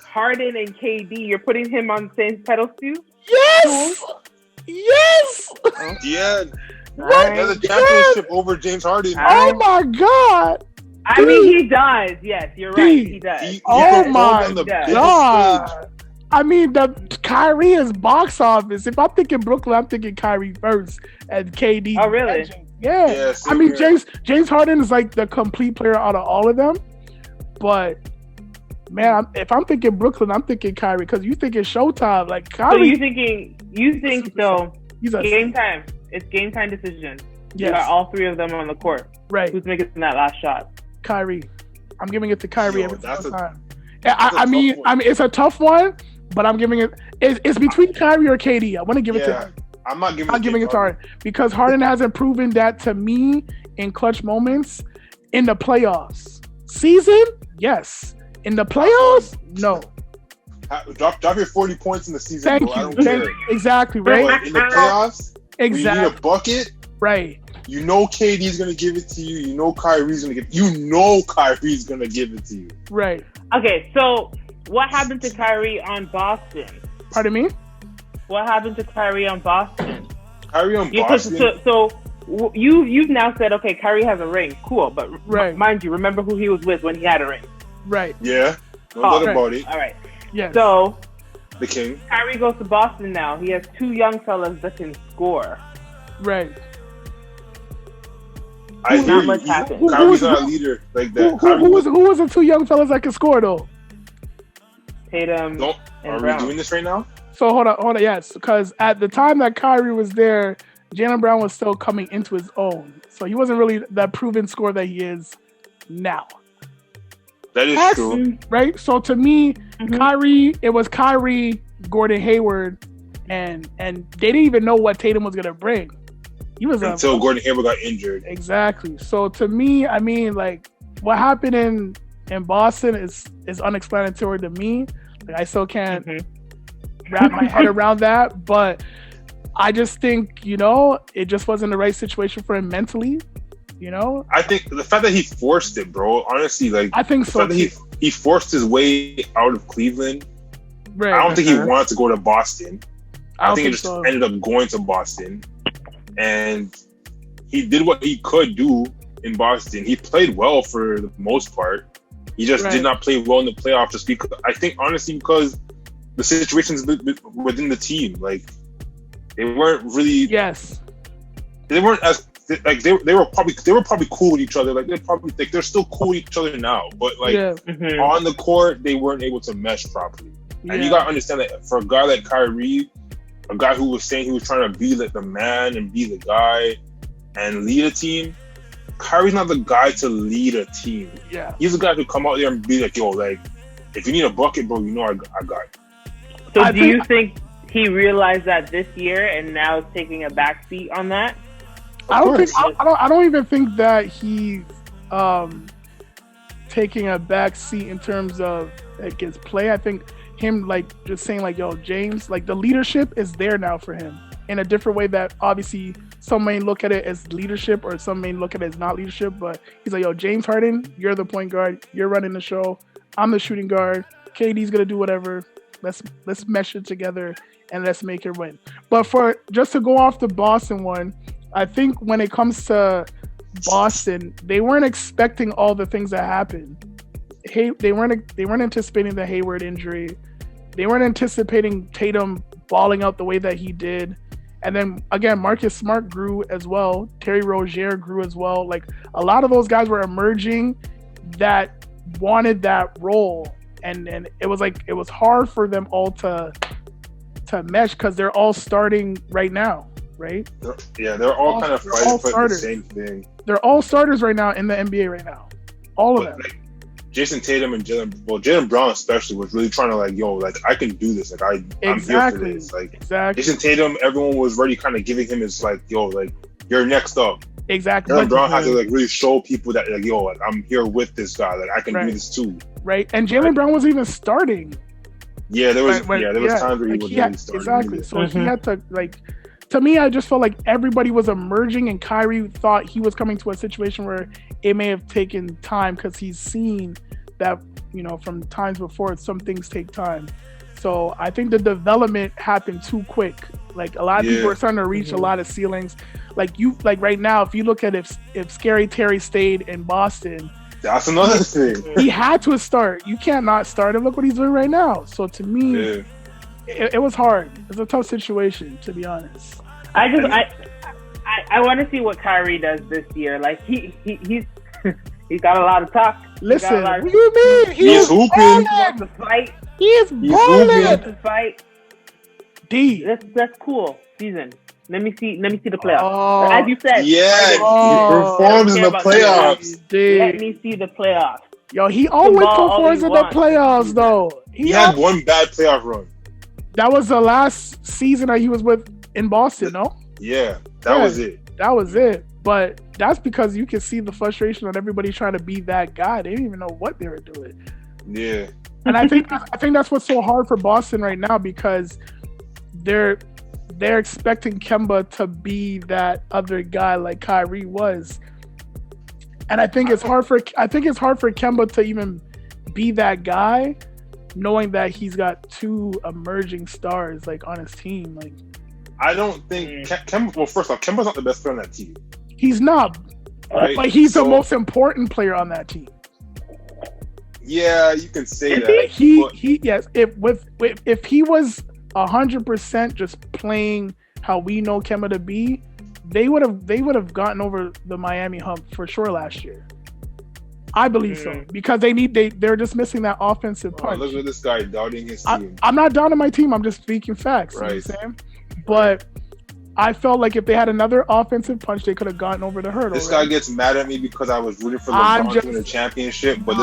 Speaker 3: Harden and KD, you're putting him on the same pedestal?
Speaker 4: Yes! Yes!
Speaker 5: Yeah.
Speaker 3: Right.
Speaker 5: Another championship over James Harden.
Speaker 4: Oh my God!
Speaker 3: I mean, he does. Yes, you're right. He does.
Speaker 4: Oh my God! I mean, the Kyrie is box office. If I'm thinking Brooklyn, I'm thinking Kyrie first and KD.
Speaker 3: Oh, really?
Speaker 4: Yeah. I mean, James Harden is like the complete player out of all of them. But man, if I'm thinking Brooklyn, I'm thinking Kyrie, because you think it's Showtime. Like Kyrie.
Speaker 3: So you think so?
Speaker 4: He's a
Speaker 3: game time. It's game time decision.
Speaker 4: Yes.
Speaker 3: You got all three of them on the court.
Speaker 4: Right.
Speaker 3: Who's making that last shot?
Speaker 4: Kyrie. I'm giving it to Kyrie every single time.
Speaker 5: I
Speaker 4: mean, it's a tough one, but I'm giving it. It's between Kyrie or KD. I want to give it to him.
Speaker 5: I'm not giving.
Speaker 4: I'm giving it to Harden because Harden hasn't proven that to me in clutch moments in the playoffs. Season, yes. In the playoffs, no.
Speaker 5: Drop your 40 points in the season.
Speaker 4: Thank
Speaker 5: bro.
Speaker 4: you.
Speaker 5: I don't care.
Speaker 4: Exactly, right?
Speaker 5: But in the playoffs,
Speaker 4: exactly.
Speaker 5: When you need a bucket,
Speaker 4: right?
Speaker 5: You know KD's gonna give it to you. You know Kyrie's gonna give. You know Kyrie's gonna give it to you.
Speaker 4: Right.
Speaker 3: Okay, so what happened to Kyrie on Boston?
Speaker 4: Pardon me?
Speaker 3: What happened to Kyrie on Boston?
Speaker 5: Kyrie on Boston.
Speaker 3: So you've now said, okay, Kyrie has a ring, cool, but mind you, remember who he was with when he had a ring.
Speaker 4: Right.
Speaker 5: Yeah. No doubt about it.
Speaker 3: All right.
Speaker 4: Yes.
Speaker 3: So
Speaker 5: the king.
Speaker 3: Kyrie goes to Boston now. He has two young fellas that can score.
Speaker 4: Right.
Speaker 5: I hear
Speaker 3: not much happened.
Speaker 5: Kyrie's not a leader like that.
Speaker 4: Who was the two young fellas that could score though?
Speaker 3: Tatum.
Speaker 5: Are we doing this right now?
Speaker 4: So hold on, yes, because at the time that Kyrie was there, Jaylen Brown was still coming into his own, so he wasn't really that proven scorer that he is now.
Speaker 5: That is true,
Speaker 4: right? So to me, Kyrie, it was Kyrie, Gordon Hayward, and they didn't even know what Tatum was gonna bring. He was
Speaker 5: until Gordon Hayward got injured.
Speaker 4: Exactly. So to me, I mean, like what happened in Boston is unexplanatory to me. Like I still can't wrap my head around that, but I just think, it just wasn't the right situation for him mentally,
Speaker 5: I think the fact that he forced it, bro, honestly, like
Speaker 4: I think so.
Speaker 5: He forced his way out of Cleveland.
Speaker 4: Right.
Speaker 5: I don't think he wanted to go to Boston. I think he just
Speaker 4: so.
Speaker 5: ended up going to Boston, and he did what he could do in Boston. He played well for the most part. He just did not play well in the playoffs, just because I think honestly because the situations within the team, like they weren't really.
Speaker 4: Yes.
Speaker 5: They weren't as like they were probably cool with each other. Like they're still cool with each other now, but like on the court they weren't able to mesh properly. Yeah. And you gotta understand that for a guy like Kyrie, a guy who was saying he was trying to be like the man and be the guy and lead a team, Kyrie's not the guy to lead a team.
Speaker 4: Yeah,
Speaker 5: he's the guy to come out there and be like, yo, like if you need a bucket, bro, I got it.
Speaker 3: So do you think he realized that this year and now is taking a backseat on that?
Speaker 4: I don't even think that he's taking a back seat in terms of like his play. I think him like just saying like, yo, James, like the leadership is there now for him in a different way that obviously some may look at it as leadership or some may look at it as not leadership, but he's like, yo, James Harden, you're the point guard, you're running the show, I'm the shooting guard, KD's gonna do whatever, let's mesh it together and let's make it win. But for just to go off the Boston one, I think when it comes to Boston, they weren't expecting all the things that happened. They weren't anticipating the Hayward injury. They weren't anticipating Tatum balling out the way that he did. And then again, Marcus Smart grew as well. Terry Rozier grew as well. Like a lot of those guys were emerging that wanted that role. And it was hard for them all to mesh because they're all starting right now, right?
Speaker 5: They're all kind of fighting for the same thing. They're
Speaker 4: all starters right now in the NBA right now. All of them.
Speaker 5: Like, Jason Tatum and Jaylen Brown especially was really trying to I can do this. Like I'm here for this. Like Jason Tatum, everyone was already kind of giving him his you're next up.
Speaker 4: Exactly.
Speaker 5: Jaylen Brown had to really show people that I'm here with this guy. Like I can do this too.
Speaker 4: Right. And Jaylen Brown wasn't even starting.
Speaker 5: Yeah, there was times where he was really starting.
Speaker 4: Exactly. So he had to to me, I just felt like everybody was emerging and Kyrie thought he was coming to a situation where it may have taken time because he's seen that, from times before, some things take time. So I think the development happened too quick. Like a lot of people are starting to reach a lot of ceilings. Like right now, if you look at if Scary Terry stayed in Boston,
Speaker 5: that's another thing.
Speaker 4: He had to start. You can't not start and look what he's doing right now. So to me, it was hard. It's a tough situation, to be honest.
Speaker 3: I want to see what Kyrie does this year. Like he's he's got a lot of talk.
Speaker 4: Listen, what do you mean?
Speaker 5: He's hooping.
Speaker 3: He wants to fight.
Speaker 4: He is balling.
Speaker 3: To fight.
Speaker 4: D.
Speaker 3: That's cool. Season. Let me see the playoffs. As you said.
Speaker 5: Yeah. He performs in the playoffs.
Speaker 3: Let me see the playoffs.
Speaker 4: Yo, he always performs in the playoffs, though.
Speaker 5: He had one bad playoff run.
Speaker 4: That was the last season that he was with in Boston, no?
Speaker 5: Yeah, that was it.
Speaker 4: That was it. But that's because you can see the frustration on everybody trying to be that guy. They didn't even know what they were doing.
Speaker 5: Yeah.
Speaker 4: And I think that's what's so hard for Boston right now because they're expecting Kemba to be that other guy like Kyrie was. And I think it's hard for Kemba to even be that guy, knowing that he's got two emerging stars like on his team. Like,
Speaker 5: I don't think Kemba. Well, first off, Kemba's not the best player on that team.
Speaker 4: He's not, right? But he's the most important player on that team.
Speaker 5: Yeah, you can say that.
Speaker 4: Yes. If he was 100% just playing how we know Kemba to be, they would have gotten over the Miami hump for sure last year. I believe so because they're just missing that offensive punch.
Speaker 5: Look at this guy doubting his team.
Speaker 4: I'm not doubting my team. I'm just speaking facts.
Speaker 5: Right.
Speaker 4: You know what I'm saying? But I felt like if they had another offensive punch, they could have gotten over the hurdle.
Speaker 5: This guy gets mad at me because I was rooting for LeBron to win the championship, but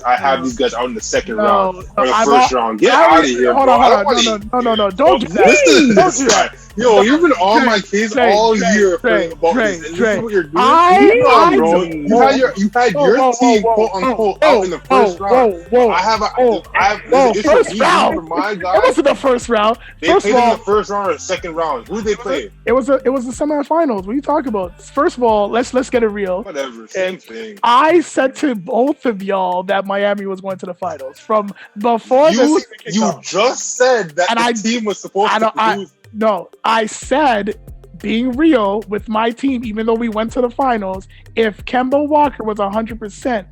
Speaker 5: I have these guys out in the second round or the first round. Get out of here, bro.
Speaker 4: No. Don't do that. Don't do that.
Speaker 5: Yo, you've been on my case all year about this. This is what you're doing. Bro. You had your team, quote unquote, out in the first round. I have
Speaker 4: first round for my guys. It wasn't the first round.
Speaker 5: They played in the first round or the second round. Who did they play?
Speaker 4: It was the semifinals. What are you talking about? First of all, let's get it real.
Speaker 5: Whatever, same thing.
Speaker 4: I said to both of y'all that Miami was going to the finals from before the season kicked off.
Speaker 5: You just said that the team was supposed to lose.
Speaker 4: No, I said, being real with my team, even though we went to the finals, if Kemba Walker was 100%,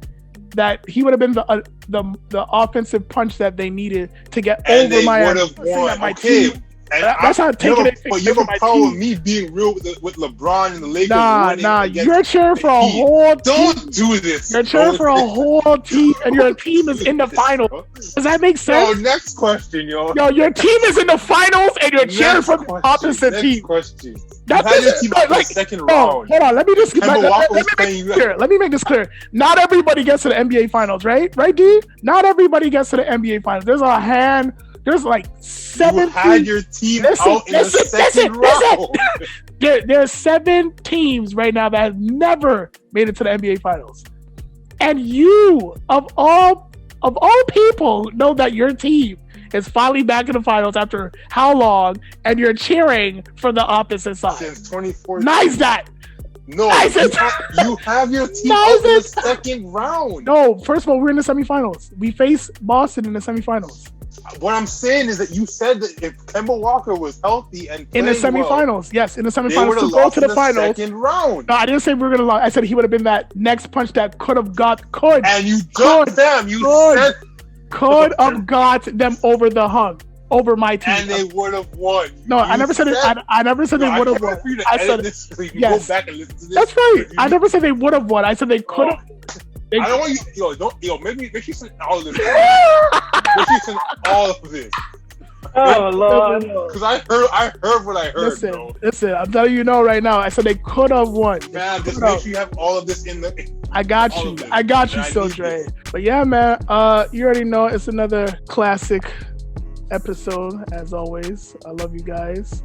Speaker 4: that he would have been the offensive punch that they needed to get over Miami. My team. That's how I'm taking it.
Speaker 5: But you have a problem with me being real with LeBron and the Lakers.
Speaker 4: Nah. You're cheering for a whole team.
Speaker 5: Don't do this.
Speaker 4: You're cheering for a whole team, and your team is in the finals. Does that make sense?
Speaker 5: Yo, next question, yo.
Speaker 4: Yo, your team is in the finals, and you're cheering for the opposite team.
Speaker 5: Next question.
Speaker 4: That's
Speaker 5: the second round.
Speaker 4: Hold on, let me make this clear. Not everybody gets to the NBA finals, right? Right, D? Not everybody gets to the NBA finals. There's like 7
Speaker 5: teams. You had your team out in the second round.
Speaker 4: There's 7 teams right now that have never made it to the NBA finals. And you, of all people, know that your team is finally back in the finals after how long, and you're cheering for the opposite side.
Speaker 5: Since 2014.
Speaker 4: Nice that.
Speaker 5: No, you have your team out in the second round.
Speaker 4: No, first of all, we're in the semifinals. We face Boston in the semifinals.
Speaker 5: What I'm saying is that you said that if Kemba Walker was healthy and
Speaker 4: in the semifinals,
Speaker 5: well,
Speaker 4: yes, in the
Speaker 5: they
Speaker 4: semifinals
Speaker 5: would
Speaker 4: to
Speaker 5: have
Speaker 4: go
Speaker 5: lost
Speaker 4: to
Speaker 5: in
Speaker 4: the
Speaker 5: the
Speaker 4: finals.
Speaker 5: second round.
Speaker 4: No, I didn't say we were gonna lose. I said he would have been that next punch that could have got
Speaker 5: And you jumped them. You said
Speaker 4: could have got them over the hump, over my team,
Speaker 5: and they would have won.
Speaker 4: No, I never said it. I never said they would have won. I said
Speaker 5: this so you can
Speaker 4: yes.
Speaker 5: go back and listen to this.
Speaker 4: That's right. I never said they would have won. I said they could have.
Speaker 5: I don't want you. Make you send all of this. Make you send all of this.
Speaker 3: Oh Lord!
Speaker 5: Because I heard what I heard.
Speaker 4: Listen. I'm telling you right now. I said they could have won.
Speaker 5: Man, just make sure you have all of this in the.
Speaker 4: I got you. I got you, so Dre. But yeah, man. You already know it's another classic episode as always. I love you guys.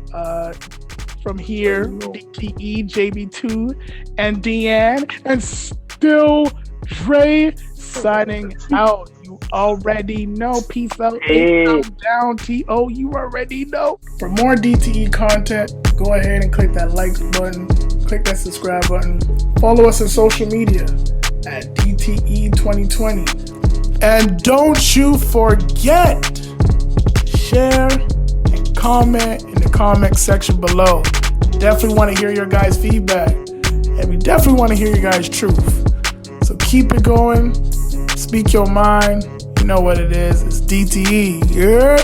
Speaker 4: From here, DTE, JB2, and Deanne, and still Dre signing out. You already know. Peace out.
Speaker 3: Hey.
Speaker 4: Down. TO. You already know. For more DTE content, go ahead and click that like button. Click that subscribe button. Follow us on social media at DTE.21. And don't you forget, share and comment in the comment section below. Definitely want to hear your guys' feedback. And we definitely want to hear your guys' truth. So keep it going. Speak your mind. You know what it is. It's DTE. Yeah.